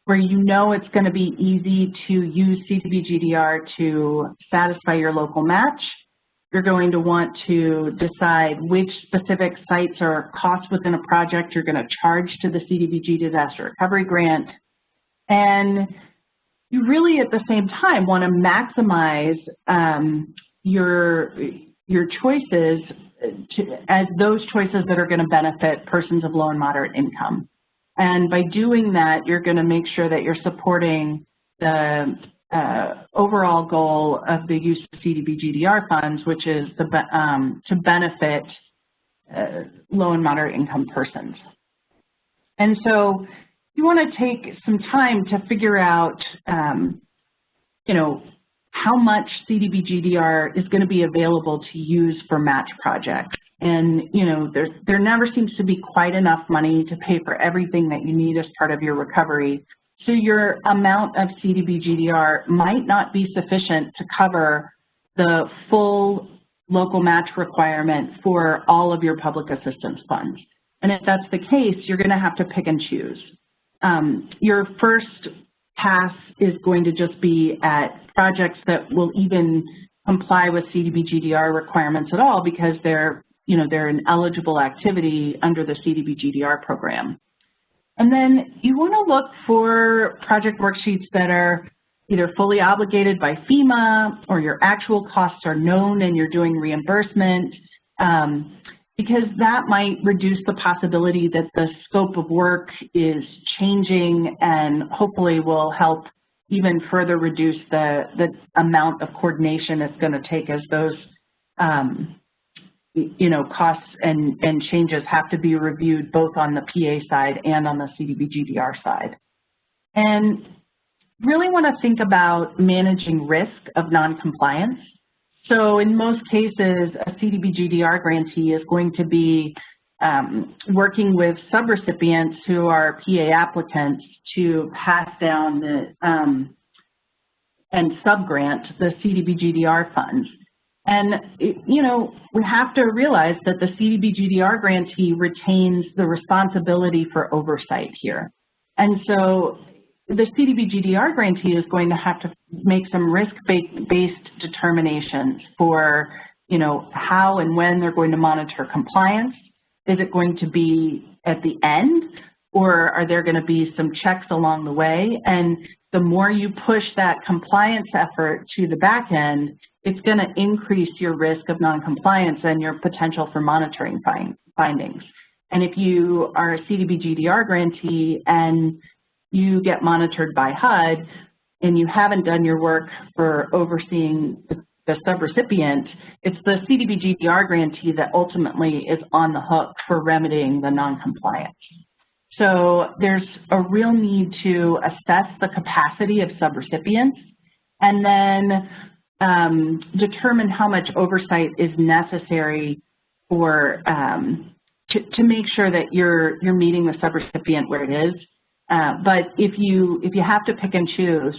where you know it's going to be easy to use CDBG-DR to satisfy your local match. You're going to want to decide which specific sites or costs within a project you're going to charge to the CDBG disaster recovery grant. And you really, at the same time, want to maximize your choices as those choices that are going to benefit persons of low and moderate income. And by doing that, you're going to make sure that you're supporting the overall goal of the use of CDBG-DR funds, which is to benefit low and moderate income persons. And so you want to take some time to figure out, how much CDBG-DR is going to be available to use for match projects. And, there never seems to be quite enough money to pay for everything that you need as part of your recovery. So your amount of CDBG-DR might not be sufficient to cover the full local match requirement for all of your public assistance funds. And if that's the case, you're going to have to pick and choose. Your first pass is going to just be at projects that will even comply with CDBG-DR requirements at all because they're they're an eligible activity under the CDBG-DR program. And then you want to look for project worksheets that are either fully obligated by FEMA or your actual costs are known and you're doing reimbursement, because that might reduce the possibility that the scope of work is changing and hopefully will help even further reduce the amount of coordination it's going to take as those costs and changes have to be reviewed both on the PA side and on the CDBG-DR side. And really want to think about managing risk of noncompliance. So in most cases, a CDBG-DR grantee is going to be working with subrecipients who are PA applicants to pass down and subgrant the CDBG-DR funds. And, we have to realize that the CDBG-DR grantee retains the responsibility for oversight here. And so the CDBG-DR grantee is going to have to make some risk-based determinations for, how and when they're going to monitor compliance. Is it going to be at the end, or are there going to be some checks along the way? And the more you push that compliance effort to the back end, it's going to increase your risk of noncompliance and your potential for monitoring findings. And if you are a CDBG-DR grantee and you get monitored by HUD and you haven't done your work for overseeing the subrecipient, it's the CDBG-DR grantee that ultimately is on the hook for remedying the noncompliance. So there's a real need to assess the capacity of subrecipients and then determine how much oversight is necessary for to make sure that you're meeting the subrecipient where it is. But if you have to pick and choose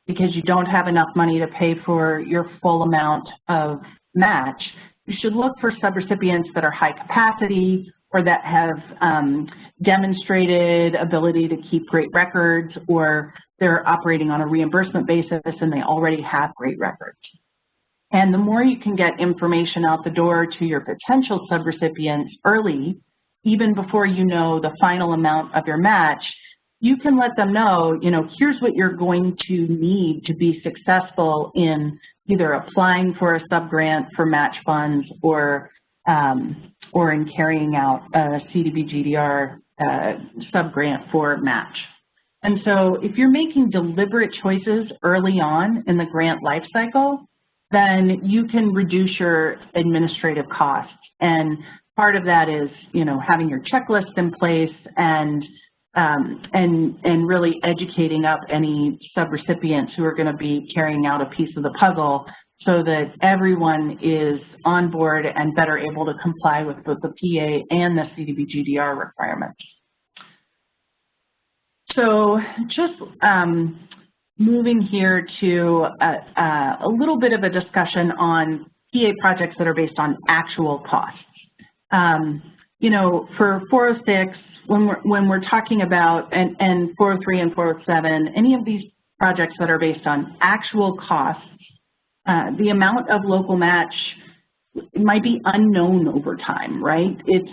because you don't have enough money to pay for your full amount of match, you should look for subrecipients that are high capacity or that have demonstrated ability to keep great records, or they're operating on a reimbursement basis and they already have great records. And the more you can get information out the door to your potential subrecipients early, even before you know the final amount of your match, you can let them know, here's what you're going to need to be successful in either applying for a subgrant for match funds or in carrying out a CDBG-DR subgrant for match. And so if you're making deliberate choices early on in the grant life cycle, then you can reduce your administrative costs. And part of that is, having your checklist in place and really educating up any subrecipients who are going to be carrying out a piece of the puzzle so that everyone is on board and better able to comply with both the PA and the CDBG-DR requirements. So just moving here to a little bit of a discussion on PA projects that are based on actual costs. For 406, when we're talking about, and 403 and 407, any of these projects that are based on actual costs, the amount of local match might be unknown over time, right? It's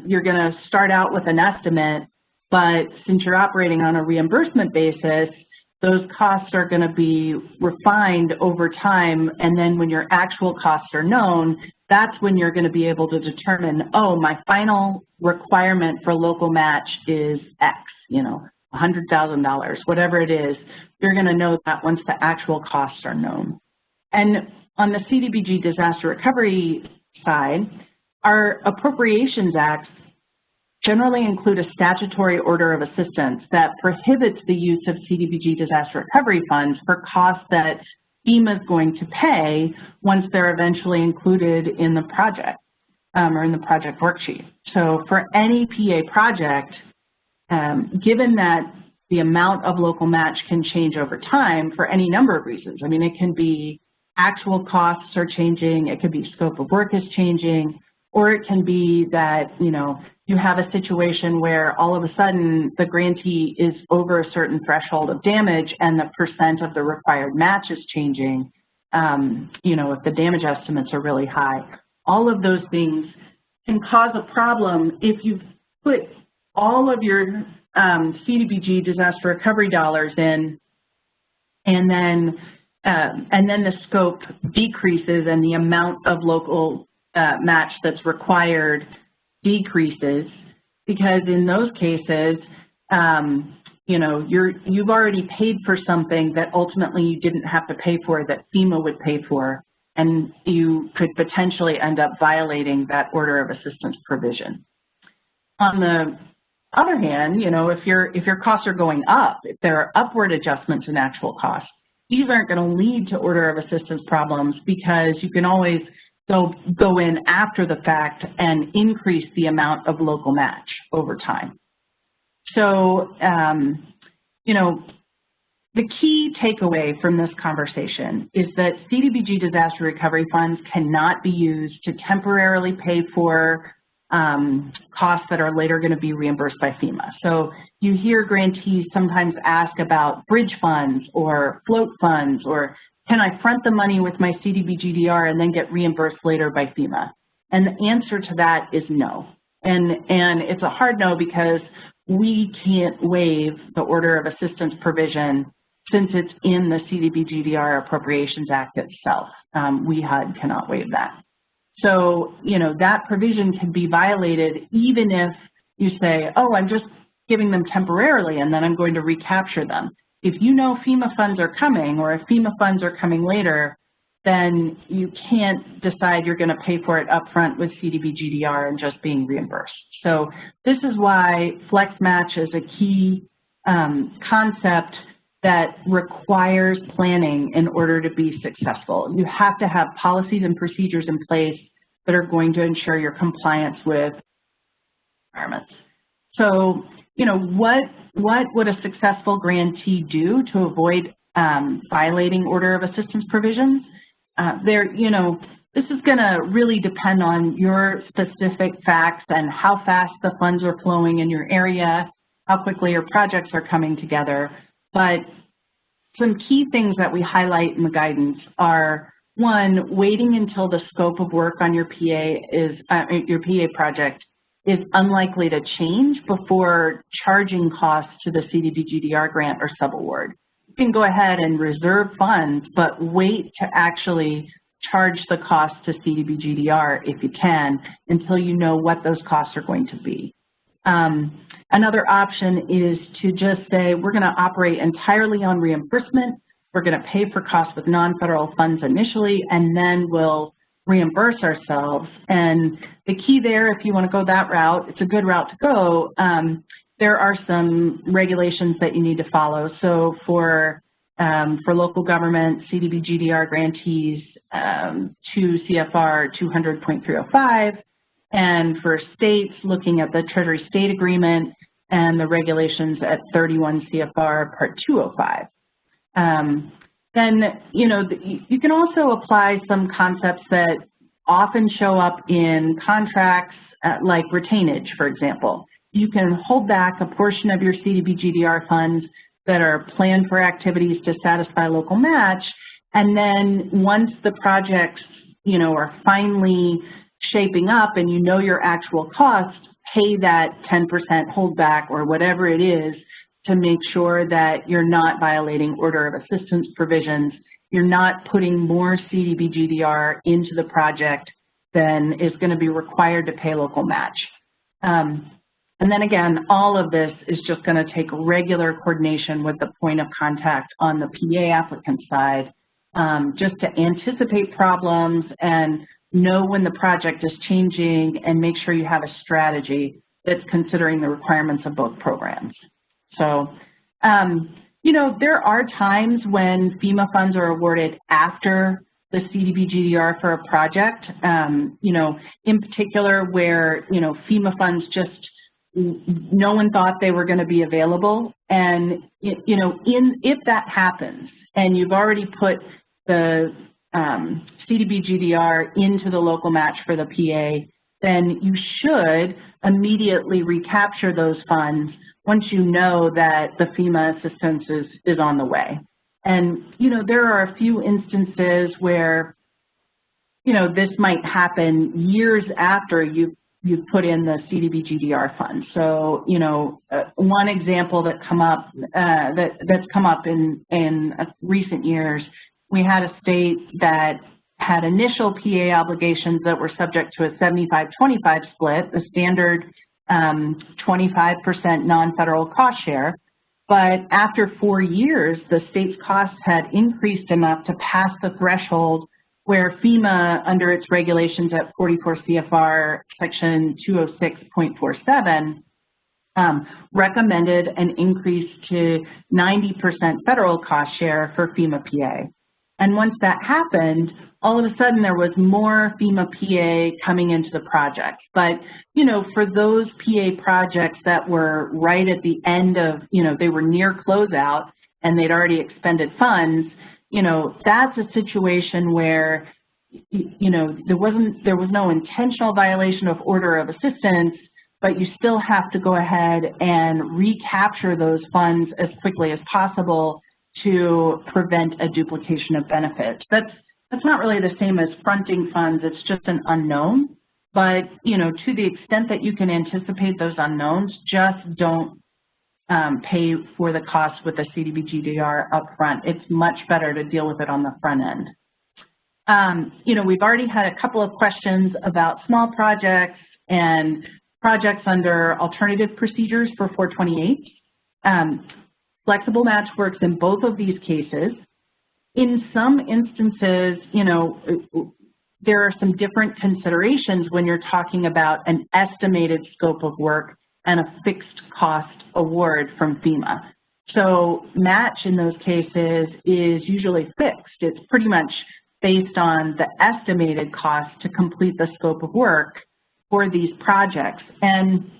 you're going to start out with an estimate, but since you're operating on a reimbursement basis, those costs are going to be refined over time, and then when your actual costs are known, that's when you're going to be able to determine, oh, my final requirement for local match is X, $100,000, whatever it is. You're going to know that once the actual costs are known. And on the CDBG disaster recovery side, our Appropriations Acts generally include a statutory order of assistance that prohibits the use of CDBG disaster recovery funds for costs that FEMA is going to pay once they're eventually included in the project or in the project worksheet. So for any PA project, given that the amount of local match can change over time for any number of reasons. I mean, it can be actual costs are changing, it could be scope of work is changing, or it can be that, you have a situation where all of a sudden the grantee is over a certain threshold of damage and the percent of the required match is changing, if the damage estimates are really high. All of those things can cause a problem if you've put all of your CDBG disaster recovery dollars in, and then the scope decreases and the amount of local match that's required decreases, because in those cases, you know, you've already paid for something that ultimately you didn't have to pay for, that FEMA would pay for, and you could potentially end up violating that order of assistance provision. On the other hand, you know, if your costs are going up, if there are upward adjustments in actual costs, these aren't going to lead to order of assistance problems, because you can always go in after the fact and increase the amount of local match over time. So, you know, the key takeaway from this conversation is that CDBG disaster recovery funds cannot be used to temporarily pay for costs that are later going to be reimbursed by FEMA. So you hear grantees sometimes ask about bridge funds or float funds, or can I front the money with my CDBG-DR and then get reimbursed later by FEMA? And the answer to that is no. And it's a hard no, because we can't waive the order of assistance provision since it's in the CDBG-DR Appropriations Act itself. We, HUD, cannot waive that. So, you know, that provision can be violated even if you say, oh, I'm just giving them temporarily and then I'm going to recapture them. If you know FEMA funds are coming, or if FEMA funds are coming later, then you can't decide you're going to pay for it up front with CDBG-DR and just being reimbursed. So this is why flex match is a key concept that requires planning in order to be successful. You have to have policies and procedures in place that are going to ensure your compliance with requirements. So, you know, what would a successful grantee do to avoid violating order of assistance provisions? You know, this is going to really depend on your specific facts and how fast the funds are flowing in your area, how quickly your projects are coming together. But some key things that we highlight in the guidance are, one, waiting until the scope of work on your PA project is unlikely to change before charging costs to the CDBG-DR grant or subaward. You can go ahead and reserve funds, but wait to actually charge the cost to CDBG-DR if you can, until you know what those costs are going to be. Another option is to just say, we're going to operate entirely on reimbursement. We're going to pay for costs with non-federal funds initially, and then we'll reimburse ourselves. And the key there, if you want to go that route, it's a good route to go. There are some regulations that you need to follow. So for local government, CDBG-DR grantees, 2 CFR 200.305, and for states, looking at the Treasury State Agreement and the regulations at 31 CFR Part 205. Then, you know, you can also apply some concepts that often show up in contracts, like retainage, for example. You can hold back a portion of your CDBG-DR funds that are planned for activities to satisfy local match, and then once the projects, you know, are finally shaping up and you know your actual cost, pay that 10% holdback or whatever it is to make sure that you're not violating order of assistance provisions, you're not putting more CDBG-DR into the project than is going to be required to pay local match. And then again, all of this is just going to take regular coordination with the point of contact on the PA applicant side, just to anticipate problems and know when the project is changing and make sure you have a strategy that's considering the requirements of both programs. So, you know, there are times when FEMA funds are awarded after the CDBG-DR for a project, you know, in particular where, you know, FEMA funds just, no one thought they were going to be available. And, you know, if that happens and you've already put the CDBG-DR into the local match for the PA, then you should immediately recapture those funds once you know that the FEMA assistance is on the way. And, you know, there are a few instances where, you know, this might happen years after you've you've put in the CDBG-DR Funds. So, you know, one example that that's come up in recent years, we had a state that had initial PA obligations that were subject to a 75-25 split, the standard 25% non-federal cost share. But after 4 years, the state's costs had increased enough to pass the threshold where FEMA, under its regulations at 44 CFR section 206.47, recommended an increase to 90% federal cost share for FEMA PA. And once that happened, all of a sudden there was more FEMA PA coming into the project. But, you know, for those PA projects that were right at the end of, you know, they were near closeout and they'd already expended funds, you know, that's a situation where, you know, there was no intentional violation of order of assistance, but you still have to go ahead and recapture those funds as quickly as possible to prevent a duplication of benefits. That's not really the same as fronting funds, it's just an unknown. But, you know, to the extent that you can anticipate those unknowns, just don't pay for the cost with the CDBG-DR upfront. It's much better to deal with it on the front end. You know, we've already had a couple of questions about small projects and projects under alternative procedures for 428. Flexible match works in both of these cases. In some instances, you know, there are some different considerations when you're talking about an estimated scope of work and a fixed cost award from FEMA. So match in those cases is usually fixed. It's pretty much based on the estimated cost to complete the scope of work for these projects. And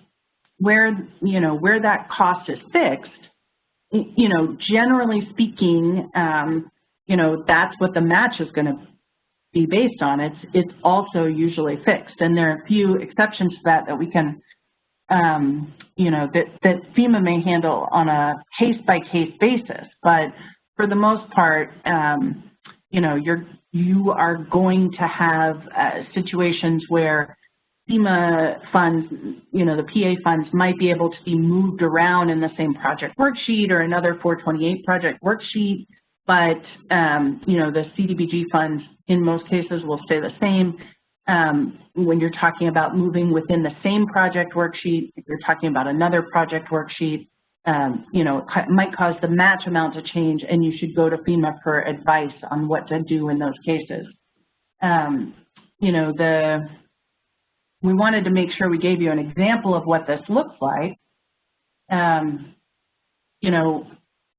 where, you know, where that cost is fixed, you know, generally speaking, you know, that's what the match is going to be based on. It's also usually fixed. And there are a few exceptions to that we can, you know, that FEMA may handle on a case-by-case basis. But for the most part, you know, you are going to have situations where FEMA funds, you know, the PA funds might be able to be moved around in the same project worksheet or another 428 project worksheet, but, you know, the CDBG funds in most cases will stay the same. When you're talking about moving within the same project worksheet, if you're talking about another project worksheet, you know, it might cause the match amount to change, and you should go to FEMA for advice on what to do in those cases. You know, we wanted to make sure we gave you an example of what this looks like. You know,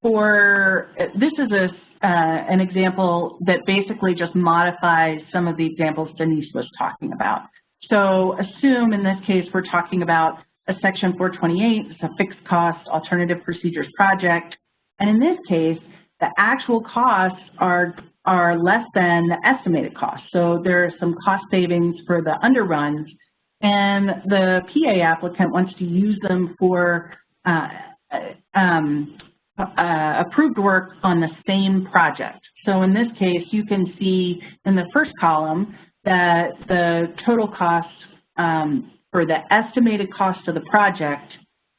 this is an example that basically just modifies some of the examples Denise was talking about. So assume in this case we're talking about a section 428, it's a fixed cost alternative procedures project. And in this case, the actual costs are less than the estimated costs. So there are some cost savings for the underruns, and the PA applicant wants to use them for approved work on the same project. So in this case, you can see in the first column that the total costs for the estimated cost of the project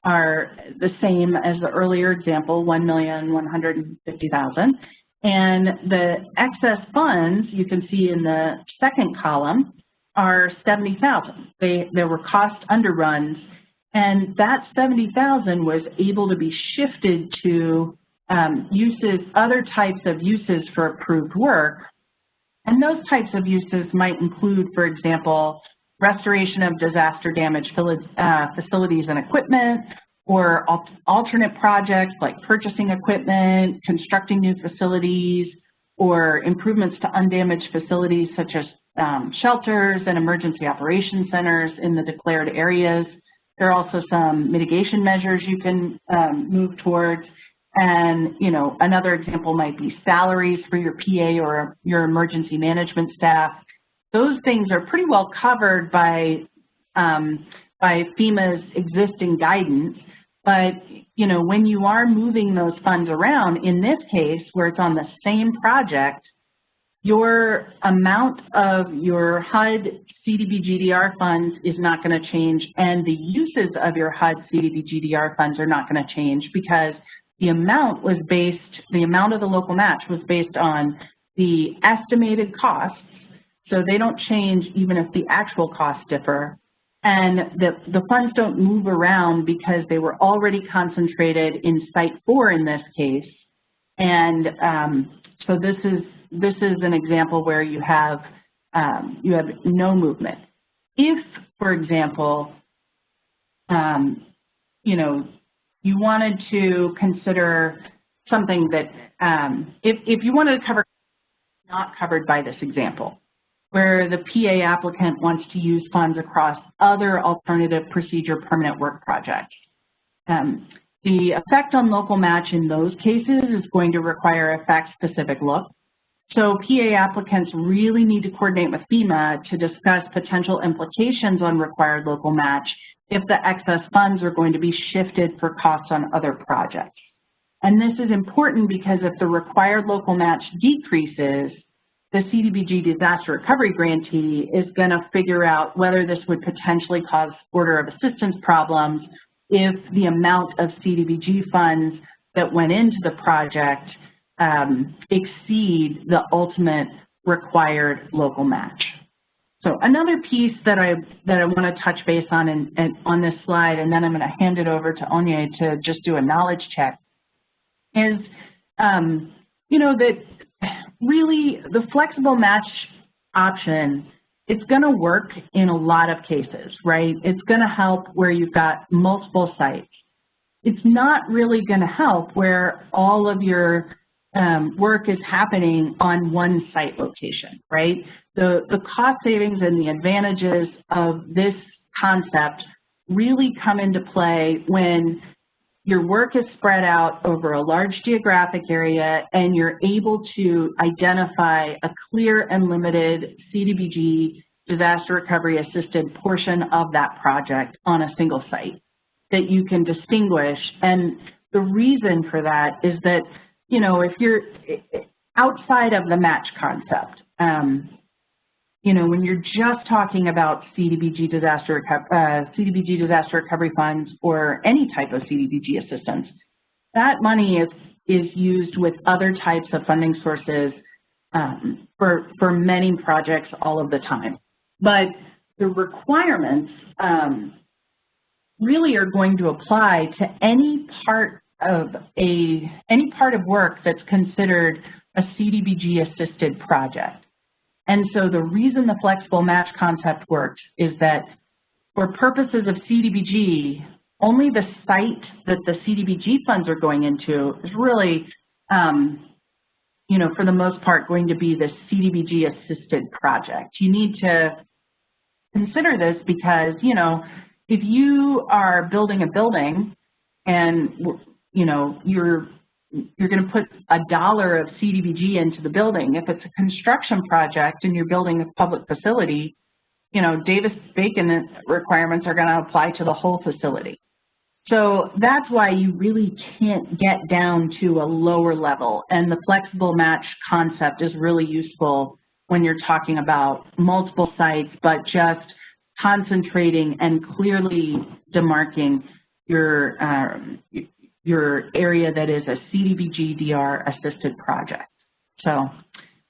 are the same as the earlier example, $1,150,000. And the excess funds, you can see in the second column, are $70,000. There were cost underruns, and that $70,000 was able to be shifted to other types of uses for approved work. And those types of uses might include, for example, restoration of disaster damaged facilities and equipment, or alternate projects like purchasing equipment, constructing new facilities, or improvements to undamaged facilities such as shelters and emergency operations centers in the declared areas. There are also some mitigation measures you can move towards. And, you know, another example might be salaries for your PA or your emergency management staff. Those things are pretty well covered by FEMA's existing guidance. But, you know, when you are moving those funds around, in this case, where it's on the same project, your amount of your HUD CDBG-DR funds is not going to change, and the uses of your HUD CDBG-DR funds are not going to change, because the amount was based, the amount of the local match was based on the estimated costs, so they don't change even if the actual costs differ. And the funds don't move around because they were already concentrated in Site 4 in this case. And so this is an example where you have no movement. If, for example, you know, you wanted to consider something that, if you wanted to cover not covered by this example, where the PA applicant wants to use funds across other alternative procedure permanent work projects. The effect on local match in those cases is going to require a fact-specific look. So PA applicants really need to coordinate with FEMA to discuss potential implications on required local match if the excess funds are going to be shifted for costs on other projects. And this is important because if the required local match decreases, the CDBG disaster recovery grantee is going to figure out whether this would potentially cause order of assistance problems if the amount of CDBG funds that went into the project exceed the ultimate required local match. So another piece that I want to touch base on on this slide, and then I'm going to hand it over to Onye to just do a knowledge check, is you know, that really the flexible match option, it's going to work in a lot of cases, right? It's going to help where you've got multiple sites. It's not really going to help where all of your work is happening on one site location, right? The cost savings and the advantages of this concept really come into play when your work is spread out over a large geographic area and you're able to identify a clear and limited CDBG disaster recovery assisted portion of that project on a single site that you can distinguish. And the reason for that is that, you know, if you're outside of the match concept, you know, when you're just talking about CDBG disaster recovery funds or any type of CDBG assistance, that money is used with other types of funding sources for many projects all of the time. But the requirements really are going to apply to any part of work that's considered a CDBG assisted project. And so the reason the flexible match concept works is that for purposes of CDBG, only the site that the CDBG funds are going into is really, you know, for the most part going to be the CDBG assisted project. You need to consider this because, you know, if you are building a building and, you know, you're going to put $1 of CDBG into the building. If it's a construction project and you're building a public facility, you know, Davis-Bacon requirements are going to apply to the whole facility. So that's why you really can't get down to a lower level. And the flexible match concept is really useful when you're talking about multiple sites, but just concentrating and clearly demarking your area that is a CDBG-DR assisted project. So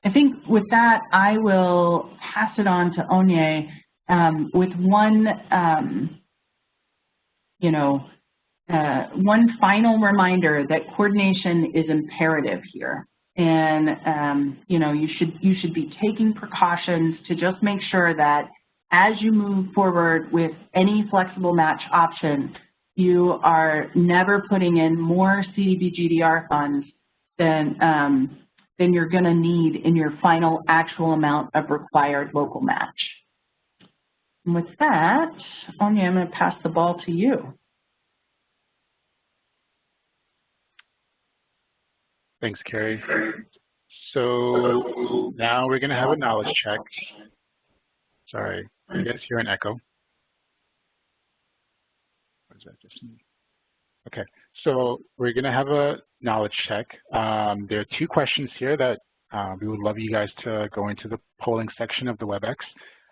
I think with that, I will pass it on to Onye with one, one final reminder that coordination is imperative here. And, you know, you should be taking precautions to just make sure that as you move forward with any flexible match option, you are never putting in more CDBG-DR funds than you're going to need in your final actual amount of required local match. And with that, Onye, I'm going to pass the ball to you. Thanks, Carrie. So now we're going to have a knowledge check. Sorry, I guess you're an echo. Or is that just me? Okay, so we're going to have a knowledge check. There are two questions here that we would love you guys to go into the polling section of the WebEx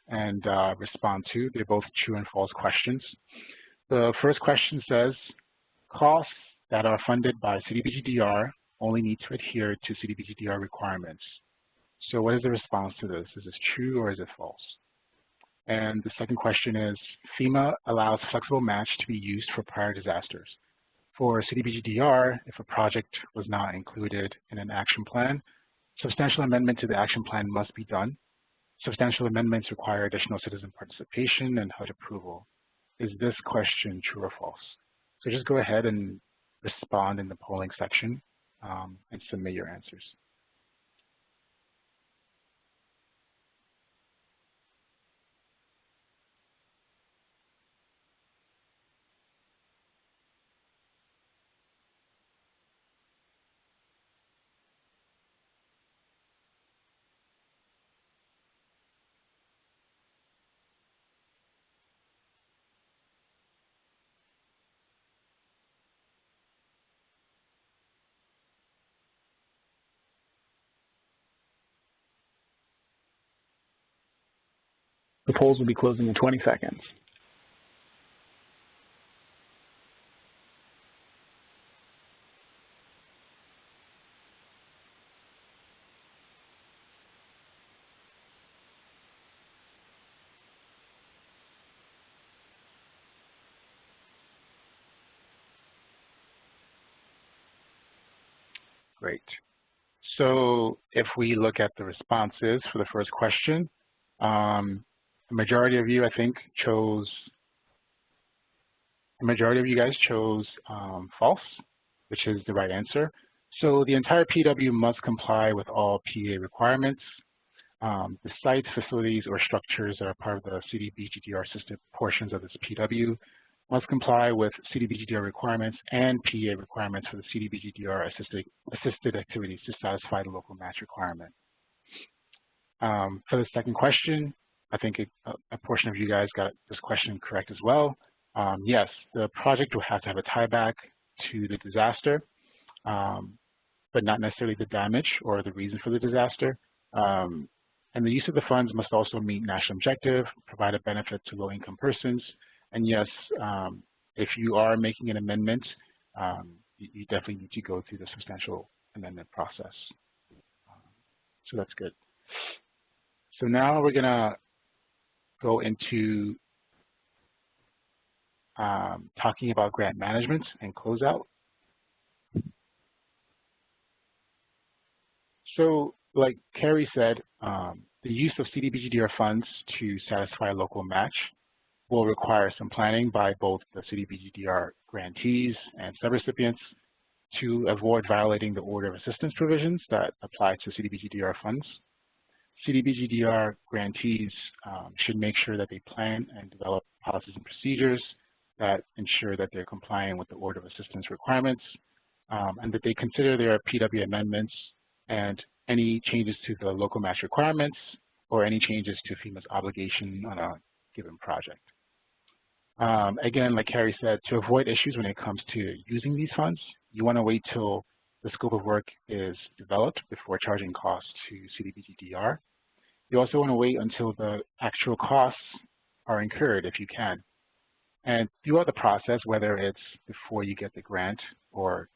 and respond to. They're both true and false questions. The first question says, costs that are funded by CDBG-DR only need to adhere to CDBG-DR requirements. So what is the response to this? Is this true or is it false? And the second question is, FEMA allows flexible match to be used for prior disasters. For CDBG-DR, if a project was not included in an action plan, substantial amendment to the action plan must be done. Substantial amendments require additional citizen participation and HUD approval. Is this question true or false? So just go ahead and respond in the polling section and submit your answers. The polls will be closing in 20 seconds. Great. So if we look at the responses for the first question, the majority of you, I think, guys chose false, which is the right answer. So the entire PW must comply with all PA requirements. The sites, facilities, or structures that are part of the CDBG-DR assisted portions of this PW must comply with CDBG-DR requirements and PA requirements for the CDBG-DR assisted activities to satisfy the local match requirement. For the second question, I think a portion of you guys got this question correct as well. Yes, the project will have to have a tieback to the disaster, but not necessarily the damage or the reason for the disaster. And the use of the funds must also meet national objective, provide a benefit to low-income persons. And yes, if you are making an amendment, you definitely need to go through the substantial amendment process. So that's good. So now we're gonna go into talking about grant management and closeout. So like Carrie said, the use of CDBG-DR funds to satisfy local match will require some planning by both the CDBG-DR grantees and subrecipients to avoid violating the order of assistance provisions that apply to CDBG-DR funds. CDBG-DR grantees should make sure that they plan and develop policies and procedures that ensure that they're complying with the order of assistance requirements, and that they consider their PW amendments and any changes to the local match requirements or any changes to FEMA's obligation on a given project. Again, like Carrie said, to avoid issues when it comes to using these funds, you want to wait till the scope of work is developed before charging costs to CDBG-DR. You also want to wait until the actual costs are incurred if you can. And throughout the process, whether it's before you get the grant or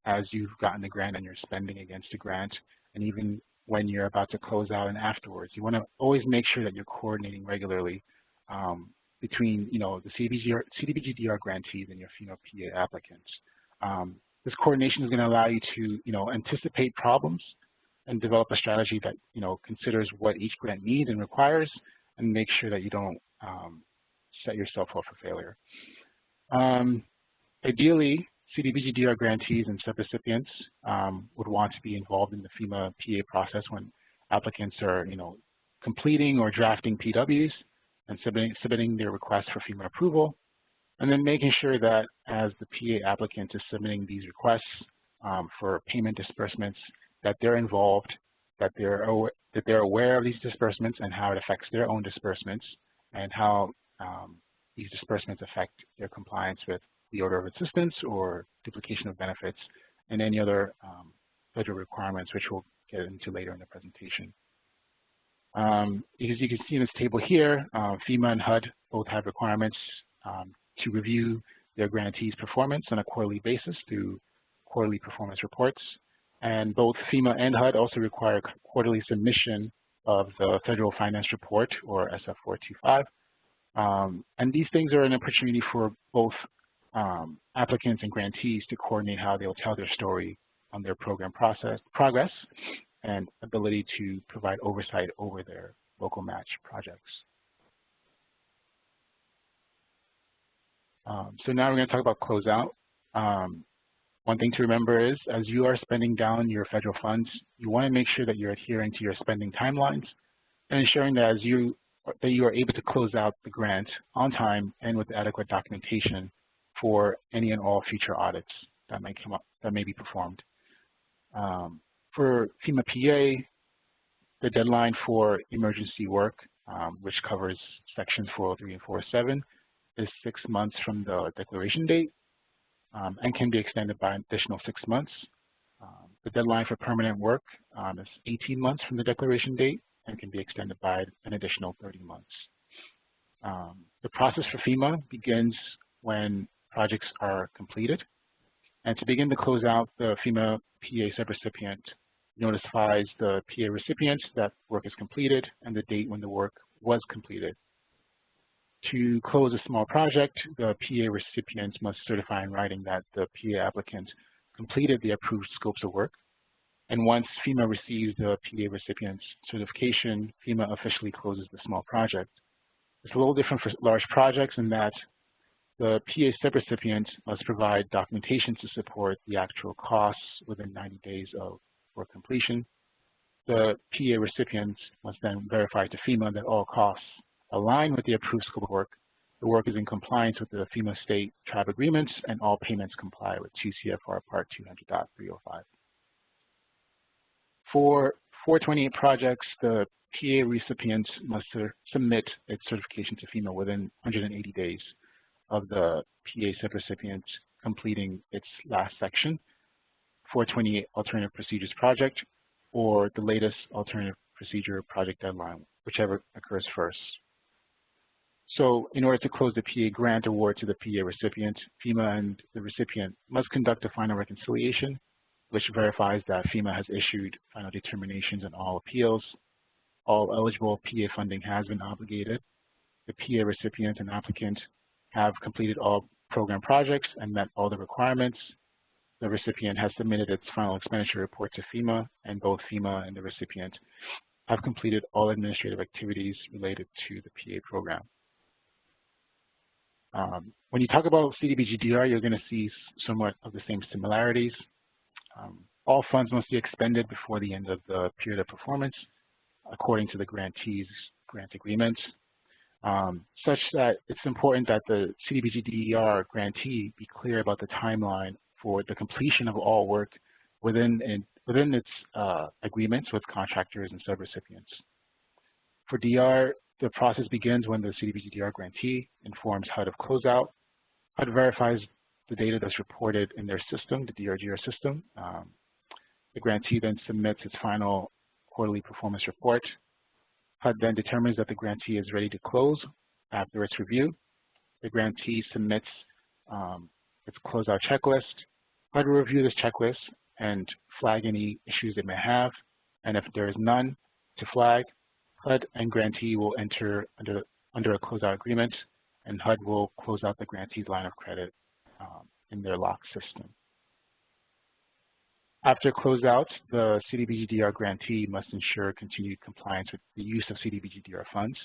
as you've gotten the grant and you're spending against the grant, and even when you're about to close out and afterwards, you want to always make sure that you're coordinating regularly between, the CDBG-DR grantees and your FEMA PA applicants. This coordination is going to allow you to, anticipate problems and develop a strategy that, considers what each grant needs and requires, and make sure that you don't set yourself up for failure. Ideally, CDBG-DR grantees and subrecipients would want to be involved in the FEMA PA process when applicants are, completing or drafting PWs and submitting their request for FEMA approval, and then making sure that as the PA applicant is submitting these requests for payment disbursements, that they're involved, that they're aware of these disbursements and how it affects their own disbursements, and how these disbursements affect their compliance with the order of assistance or duplication of benefits and any other federal requirements which will get into later in the presentation. As you can see in this table here, FEMA and HUD both have requirements to review their grantees' performance on a quarterly basis through quarterly performance reports. And both FEMA and HUD also require quarterly submission of the Federal Finance Report, or SF-425. And these things are an opportunity for both applicants and grantees to coordinate how they'll tell their story on their program progress and ability to provide oversight over their local match projects. So now we're going to talk about closeout. One thing to remember is, as you are spending down your federal funds, you want to make sure that you're adhering to your spending timelines and ensuring that you are able to close out the grant on time and with adequate documentation for any and all future audits that may come up, that may be performed. For FEMA PA, the deadline for emergency work, which covers sections 403 and 407, is 6 months from the declaration date and can be extended by an additional 6 months. The deadline for permanent work is 18 months from the declaration date and can be extended by an additional 30 months. The process for FEMA begins when projects are completed. And to begin to close out, the FEMA PA subrecipient notifies the PA recipient that work is completed and the date when the work was completed. To close a small project, the PA recipient must certify in writing that the PA applicant completed the approved scopes of work. And once FEMA receives the PA recipient's certification, FEMA officially closes the small project. It's a little different for large projects in that the PA subrecipient must provide documentation to support the actual costs within 90 days of work completion. The PA recipient must then verify to FEMA that all costs align with the approved scope of work. The work is in compliance with the FEMA state tribe agreements and all payments comply with 2 CFR Part 200.305. For 428 projects, the PA recipient must submit its certification to FEMA within 180 days of the PA subrecipient completing its last section, 428 alternative procedures project, or the latest alternative procedure project deadline, whichever occurs first. So in order to close the PA grant award to the PA recipient, FEMA and the recipient must conduct a final reconciliation, which verifies that FEMA has issued final determinations on all appeals. All eligible PA funding has been obligated. The PA recipient and applicant have completed all program projects and met all the requirements. The recipient has submitted its final expenditure report to FEMA, and both FEMA and the recipient have completed all administrative activities related to the PA program. When you talk about CDBG-DR, you're going to see somewhat of the same similarities. All funds must be expended before the end of the period of performance, according to the grantee's grant agreement, such that it's important that the CDBG-DR grantee be clear about the timeline for the completion of all work within its agreements with contractors and subrecipients. For DR, the process begins when the CDBG-DR grantee informs HUD of closeout. HUD verifies the data that's reported in their system, the DR system. The grantee then submits its final quarterly performance report. HUD then determines that the grantee is ready to close after its review. The grantee submits its closeout checklist. HUD will review this checklist and flag any issues it may have, and if there is none to flag, HUD and grantee will enter under a closeout agreement, and HUD will close out the grantee's line of credit in their lock system. After closeout, the CDBG-DR grantee must ensure continued compliance with the use of CDBG-DR funds,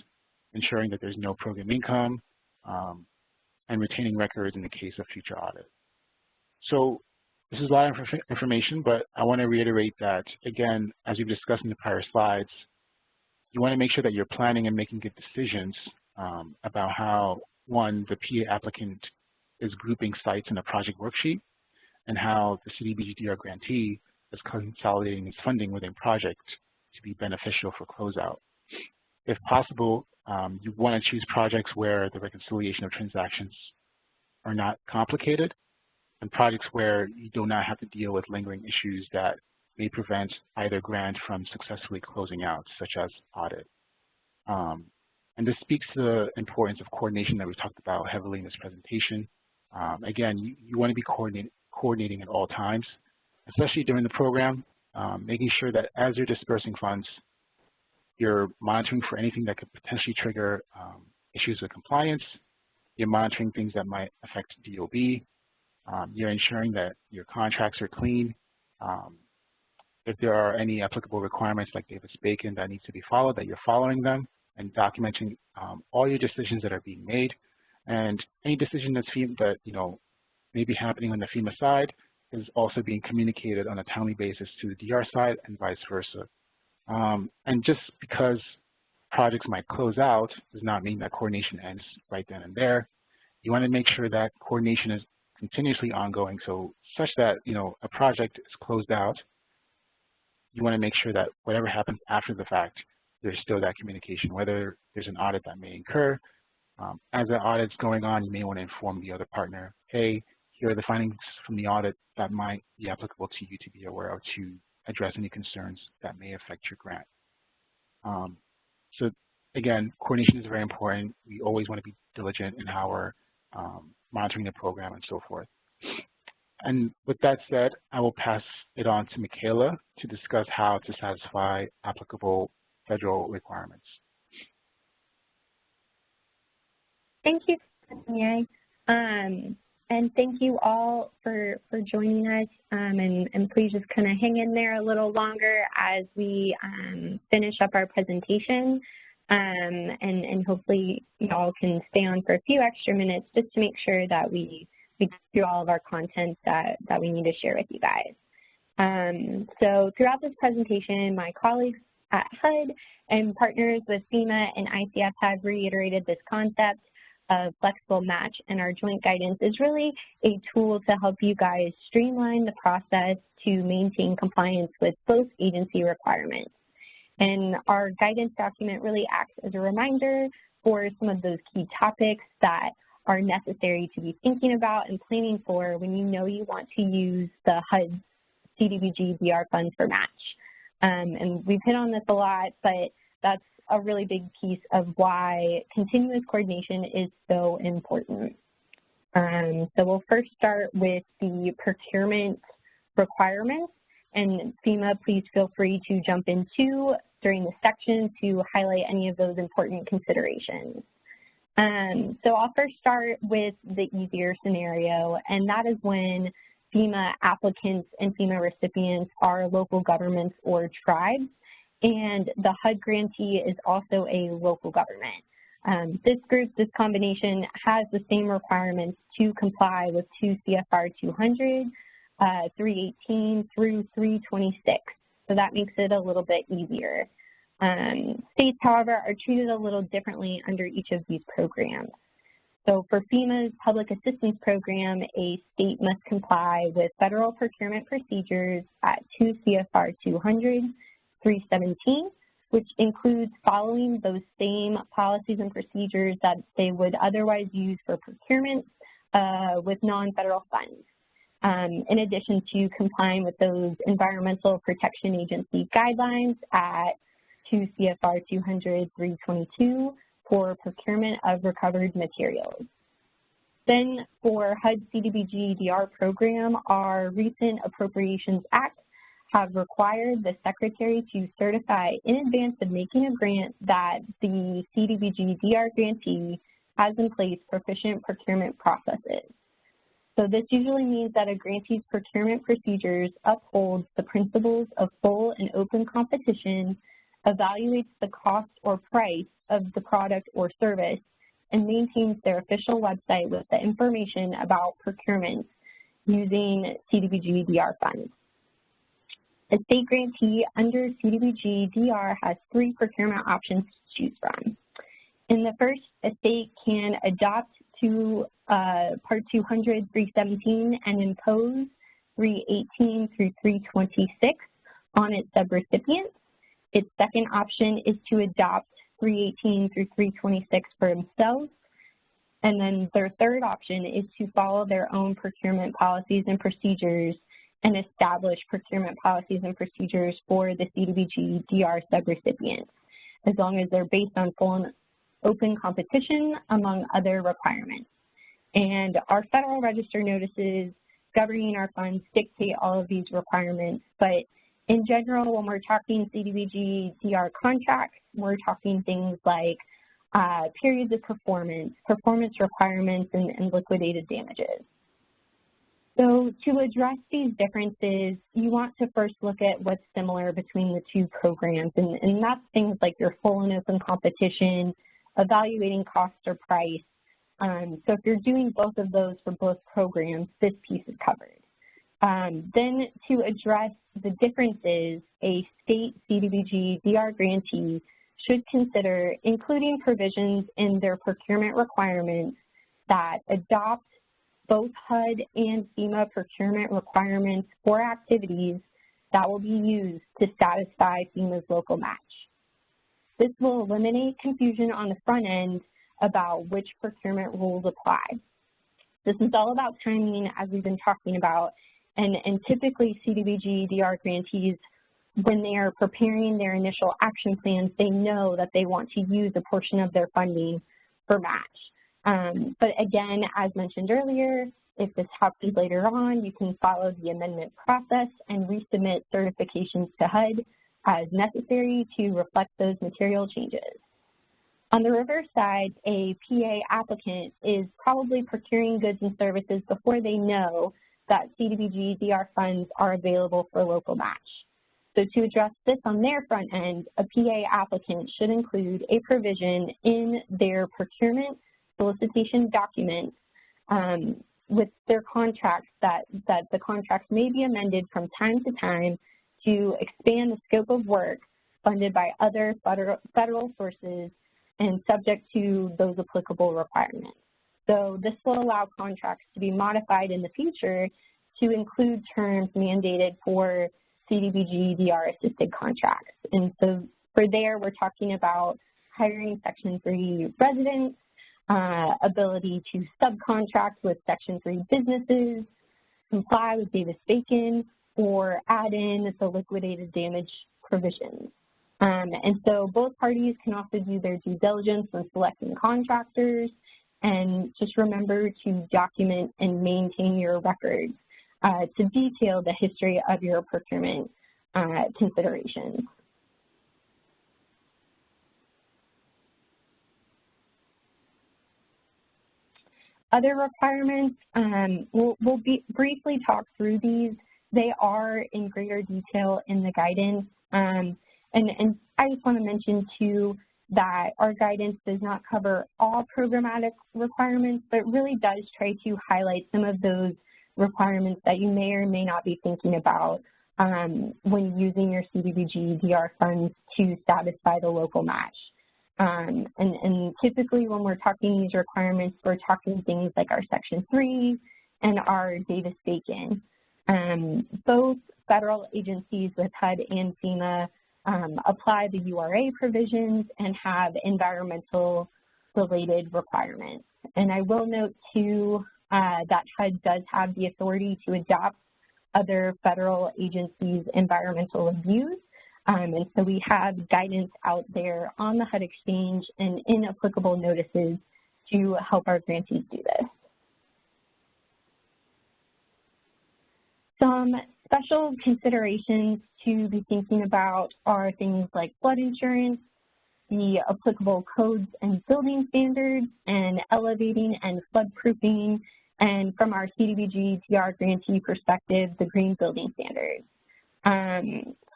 ensuring that there's no program income, and retaining records in the case of future audit. So this is a lot of information, but I want to reiterate that, again, as we've discussed in the prior slides, you want to make sure that you're planning and making good decisions about how, one, the PA applicant is grouping sites in a project worksheet, and how the CDBG-DR grantee is consolidating its funding within project to be beneficial for closeout. If possible, you want to choose projects where the reconciliation of transactions are not complicated, and projects where you do not have to deal with lingering issues that may prevent either grant from successfully closing out, such as audit. And this speaks to the importance of coordination that we've talked about heavily in this presentation. Again, you want to be coordinating at all times, especially during the program, making sure that as you're dispersing funds, you're monitoring for anything that could potentially trigger issues with compliance. You're monitoring things that might affect DOB. You're ensuring that your contracts are clean. If there are any applicable requirements like Davis-Bacon that needs to be followed, that you're following them and documenting all your decisions that are being made. And any decision that's that may be happening on the FEMA side is also being communicated on a timely basis to the DR side and vice versa. And just because projects might close out does not mean that coordination ends right then and there. You want to make sure that coordination is continuously ongoing, so such that a project is closed out. You want to make sure that whatever happens after the fact, there's still that communication, whether there's an audit that may incur. As the audit's going on, you may want to inform the other partner, hey, here are the findings from the audit that might be applicable to you to be aware of to address any concerns that may affect your grant. So again, coordination is very important. We always want to be diligent in how we're monitoring the program and so forth. And with that said, I will pass it on to Michaela to discuss how to satisfy applicable federal requirements. Thank you, Stephanie. And thank you all for joining us. And please just kind of hang in there a little longer as we finish up our presentation. And hopefully you all can stay on for a few extra minutes just to make sure that we go through all of our content that we need to share with you guys. So throughout this presentation, my colleagues at HUD and partners with FEMA and ICF have reiterated this concept of flexible match, and our joint guidance is really a tool to help you guys streamline the process to maintain compliance with both agency requirements. And our guidance document really acts as a reminder for some of those key topics that are necessary to be thinking about and planning for when you know you want to use the HUD CDBG-DR funds for match. And we've hit on this a lot, but that's a really big piece of why continuous coordination is so important. So we'll first start with the procurement requirements, and FEMA, please feel free to jump in too during the section to highlight any of those important considerations. So I'll first start with the easier scenario, and that is when FEMA applicants and FEMA recipients are local governments or tribes, and the HUD grantee is also a local government. This combination has the same requirements to comply with 2 CFR 200, 318 through 326. So that makes it a little bit easier. States, however, are treated a little differently under each of these programs. So for FEMA's public assistance program, a state must comply with federal procurement procedures at 2 CFR 200, 317, which includes following those same policies and procedures that they would otherwise use for procurement with non-federal funds. In addition to complying with those Environmental Protection Agency guidelines at 2 CFR 200, 322 for procurement of recovered materials. Then for HUD CDBG-DR program, our recent Appropriations Act have required the Secretary to certify in advance of making a grant that the CDBG-DR grantee has in place proficient procurement processes. So this usually means that a grantee's procurement procedures upholds the principles of full and open competition, evaluates the cost or price of the product or service, and maintains their official website with the information about procurement using CDBG-DR funds. A state grantee under CDBG-DR has 3 procurement options to choose from. In the first, a state can adopt to Part 200, 317 and impose 318 through 326 on its subrecipients. Its second option is to adopt 318 through 326 for themselves. And then their third option is to follow their own procurement policies and procedures and establish procurement policies and procedures for the CDBG-DR subrecipients, as long as they're based on full and open competition, among other requirements. And our Federal Register notices governing our funds dictate all of these requirements, but in general, when we're talking CDBG-DR contracts, we're talking things like periods of performance, performance requirements, and liquidated damages. So to address these differences, you want to first look at what's similar between the two programs, and that's things like your full and open competition, evaluating cost or price. So if you're doing both of those for both programs, this piece is covered. Then to address the differences, a state CDBG-DR grantee should consider including provisions in their procurement requirements that adopt both HUD and FEMA procurement requirements for activities that will be used to satisfy FEMA's local match. This will eliminate confusion on the front end about which procurement rules apply. This is all about timing, as we've been talking about, and typically CDBG-DR grantees, when they are preparing their initial action plans, they know that they want to use a portion of their funding for match. But again, as mentioned earlier, if this happens later on, you can follow the amendment process and resubmit certifications to HUD as necessary to reflect those material changes. On the reverse side, a PA applicant is probably procuring goods and services before they know that CDBG-DR funds are available for local match. So to address this on their front end, a PA applicant should include a provision in their procurement solicitation documents with their contracts that the contracts may be amended from time to time to expand the scope of work funded by other federal sources and subject to those applicable requirements. So this will allow contracts to be modified in the future to include terms mandated for CDBG-DR assisted contracts. And so for there, we're talking about hiring Section 3 residents, ability to subcontract with Section 3 businesses, comply with Davis-Bacon, or add in the liquidated damage provisions. And so both parties can also do their due diligence when selecting contractors, and just remember to document and maintain your records to detail the history of your procurement considerations. Other requirements, we'll briefly talk through these. They are in greater detail in the guidance. And I just want to mention, too, that our guidance does not cover all programmatic requirements, but really does try to highlight some of those requirements that you may or may not be thinking about when using your CDBG-DR funds to satisfy the local match. And typically when we're talking these requirements, we're talking things like our Section 3 and our Davis-Bacon. Both federal agencies with HUD and FEMA apply the URA provisions and have environmental related requirements. And I will note too that HUD does have the authority to adopt other federal agencies' environmental reviews. And so we have guidance out there on the HUD exchange and in applicable notices to help our grantees do this. Some special considerations to be thinking about are things like flood insurance, the applicable codes and building standards, and elevating and flood-proofing, and from our CDBG-DR grantee perspective, the green building standards.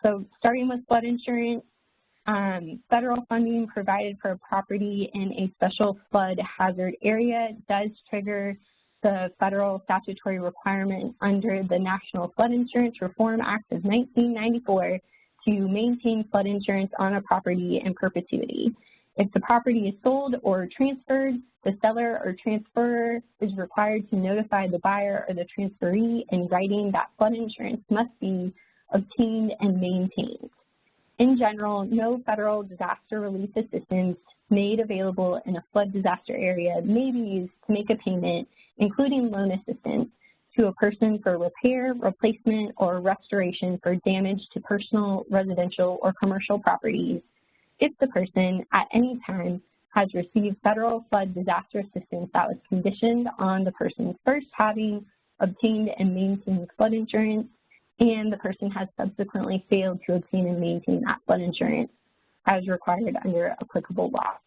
So starting with flood insurance, federal funding provided for a property in a special flood hazard area does trigger the federal statutory requirement under the National Flood Insurance Reform Act of 1994 to maintain flood insurance on a property in perpetuity. If the property is sold or transferred, the seller or transferor is required to notify the buyer or the transferee in writing that flood insurance must be obtained and maintained. In general, no federal disaster relief assistance made available in a flood disaster area may be used to make a payment, including loan assistance, to to a person for repair, replacement, or restoration for damage to personal, residential, or commercial properties if the person at any time has received federal flood disaster assistance that was conditioned on the person first having obtained and maintained flood insurance, and the person has subsequently failed to obtain and maintain that flood insurance as required under applicable law.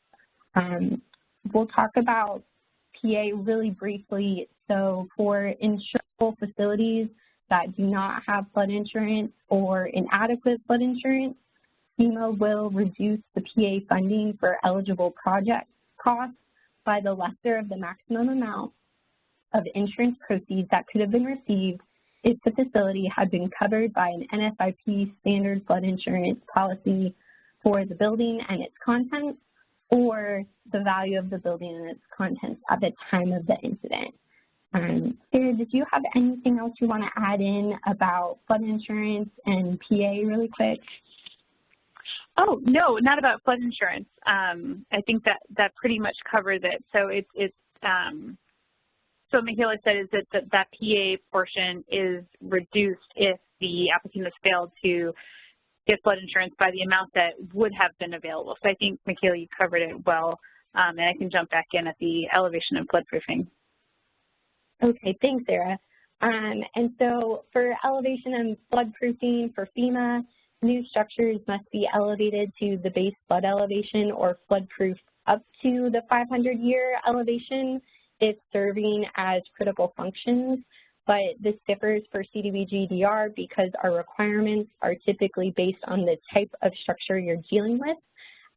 We'll talk about PA really briefly. So for insurable facilities that do not have flood insurance or inadequate flood insurance, FEMA will reduce the PA funding for eligible project costs by the lesser of the maximum amount of insurance proceeds that could have been received if the facility had been covered by an NFIP standard flood insurance policy for the building and its contents, or the value of the building and its contents at the time of the incident. Sarah, did you have anything else you want to add in about flood insurance and PA really quick? Oh, no, not about flood insurance. I think that pretty much covers it. So so Michaela said is that PA portion is reduced if the applicant has failed to get flood insurance by the amount that would have been available. So I think, Michaela, you covered it well, and I can jump back in at the elevation and floodproofing. Okay, thanks, Sarah. And so for elevation and floodproofing for FEMA, new structures must be elevated to the base flood elevation or floodproof up to the 500-year elevation if serving as critical functions. But this differs for CDBG-DR because our requirements are typically based on the type of structure you're dealing with.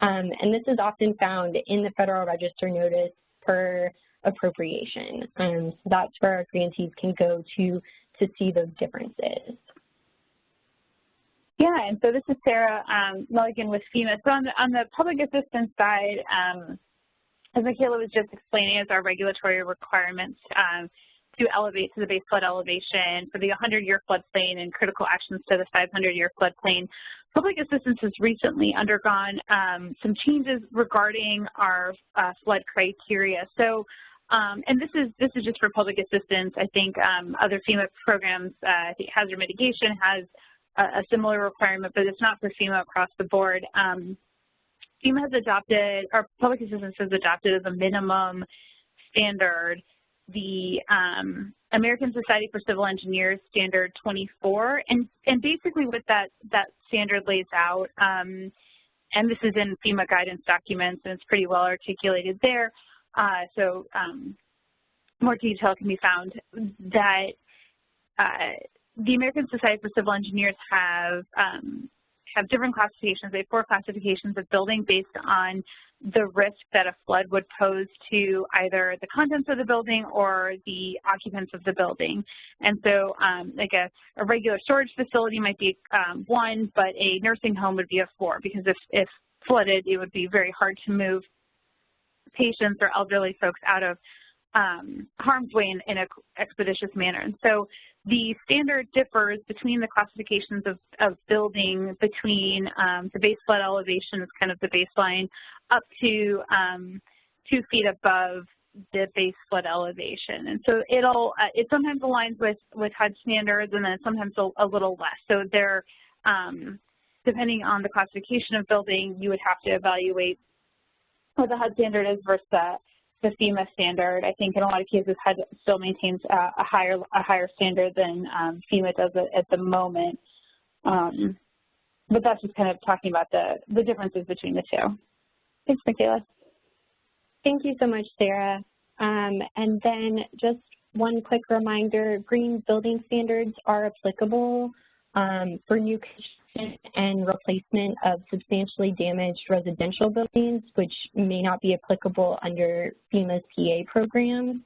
And this is often found in the Federal Register notice per appropriation. So that's where our grantees can go to see those differences. Yeah, and so this is Sarah Mulligan with FEMA. So on the public assistance side, as Michaela was just explaining, is our regulatory requirements to elevate to the base flood elevation for the 100-year floodplain and critical actions to the 500-year floodplain. Public assistance has recently undergone some changes regarding our flood criteria. So, and this is just for public assistance. I think other FEMA programs, I think hazard mitigation has a similar requirement, but it's not for FEMA across the board. FEMA has adopted, or public assistance has adopted as a minimum standard the American Society for Civil Engineers Standard 24, and basically what that standard lays out, and this is in FEMA guidance documents, and it's pretty well articulated there, so more detail can be found, that the American Society for Civil Engineers have different classifications. They have 4 classifications of building based on the risk that a flood would pose to either the contents of the building or the occupants of the building. And so like a regular storage facility might be 1, but a nursing home would be a 4, because if flooded, it would be very hard to move patients or elderly folks out of harm's way in an expeditious manner. And so the standard differs between the classifications of building between the base flood elevation is kind of the baseline up to 2 feet above the base flood elevation. And so it sometimes aligns with HUD standards, and then sometimes a little less. So they're, depending on the classification of building, you would have to evaluate what the HUD standard is versus the FEMA standard. I think in a lot of cases HUD still maintains a higher standard than FEMA does at the moment. But that's just kind of talking about the differences between the two. Thanks, Michaela. Thank you so much, Sarah. And then just one quick reminder, green building standards are applicable for new construction and replacement of substantially damaged residential buildings, which may not be applicable under FEMA's PA programs.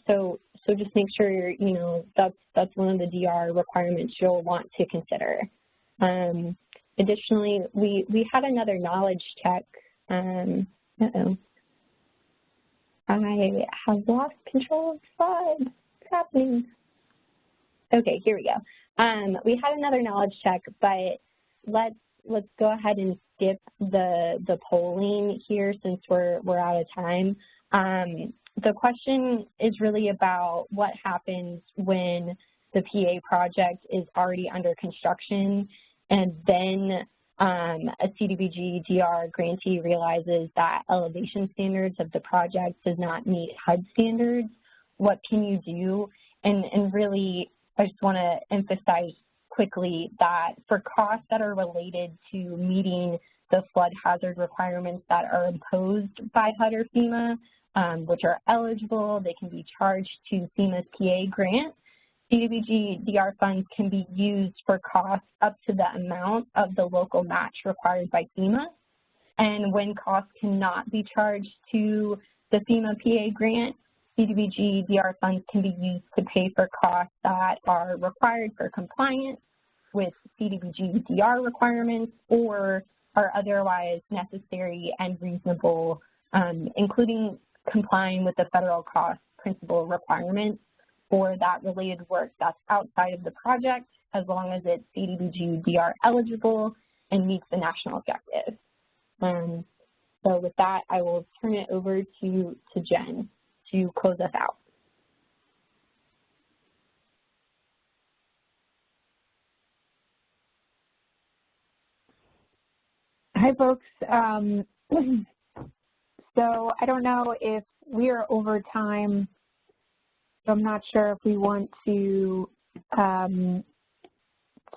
So just make sure, you know, that's one of the DR requirements you'll want to consider. Additionally, we had another knowledge check. Uh-oh. I have lost control of the slide. What's happening? Okay, here we go. We had another knowledge check, but let's go ahead and skip the polling here since we're out of time. the question is really about what happens when the PA project is already under construction and then a CDBG-DR grantee realizes that elevation standards of the project does not meet HUD standards. What can you do? And really, I just want to emphasize quickly that for costs that are related to meeting the flood hazard requirements that are imposed by HUD or FEMA, which are eligible, they can be charged to FEMA's PA grant. CDBG-DR funds can be used for costs up to the amount of the local match required by FEMA. And when costs cannot be charged to the FEMA PA grant, CDBG-DR funds can be used to pay for costs that are required for compliance with CDBG-DR requirements or are otherwise necessary and reasonable, including complying with the federal cost principle requirements for that related work that's outside of the project, as long as it's CDBG-DR eligible and meets the national objective. So with that, I will turn it over to Jen to close us out. Hi, folks. So I don't know if we are over time, so I'm not sure if we want to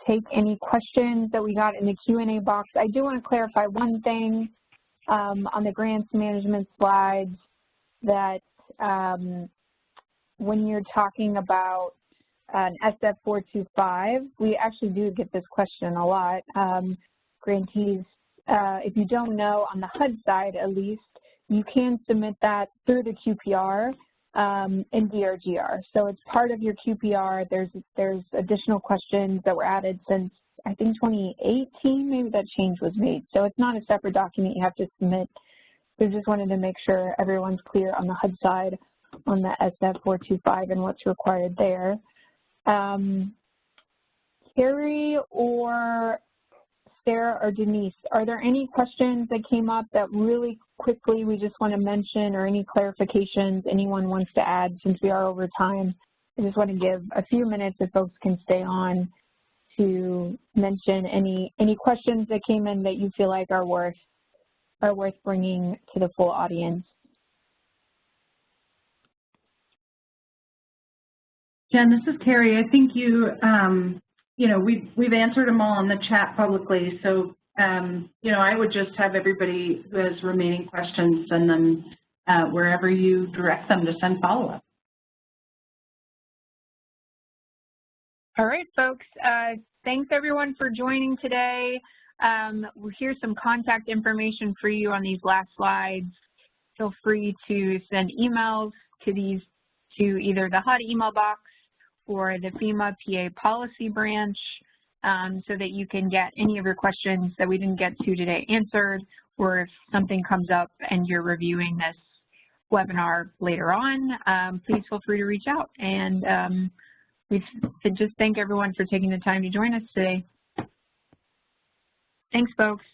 take any questions that we got in the Q&A box. I do want to clarify one thing on the grants management slides, that when you're talking about an SF425, we actually do get this question a lot. Grantees, if you don't know, on the HUD side at least, you can submit that through the QPR in DRGR. So it's part of your QPR. There's additional questions that were added since, I think, 2018, maybe that change was made. So it's not a separate document you have to submit. So just wanted to make sure everyone's clear on the HUD side on the SF425 and what's required there. Carrie or Sarah or Denise, are there any questions that came up that really quickly we just want to mention, or any clarifications anyone wants to add since we are over time? I just want to give a few minutes if folks can stay on to mention any questions that came in that you feel like are worth bringing to the full audience. Jen, this is Carrie. I think you know, we've answered them all in the chat publicly. So, you know, I would just have everybody who has remaining questions send them wherever you direct them to send follow-up. All right, folks. Thanks, everyone, for joining today. Here's some contact information for you on these last slides. Feel free to send emails to these to either the HUD email box or the FEMA PA policy branch so that you can get any of your questions that we didn't get to today answered, or if something comes up and you're reviewing this webinar later on, please feel free to reach out. And we just thank everyone for taking the time to join us today. Thanks, folks.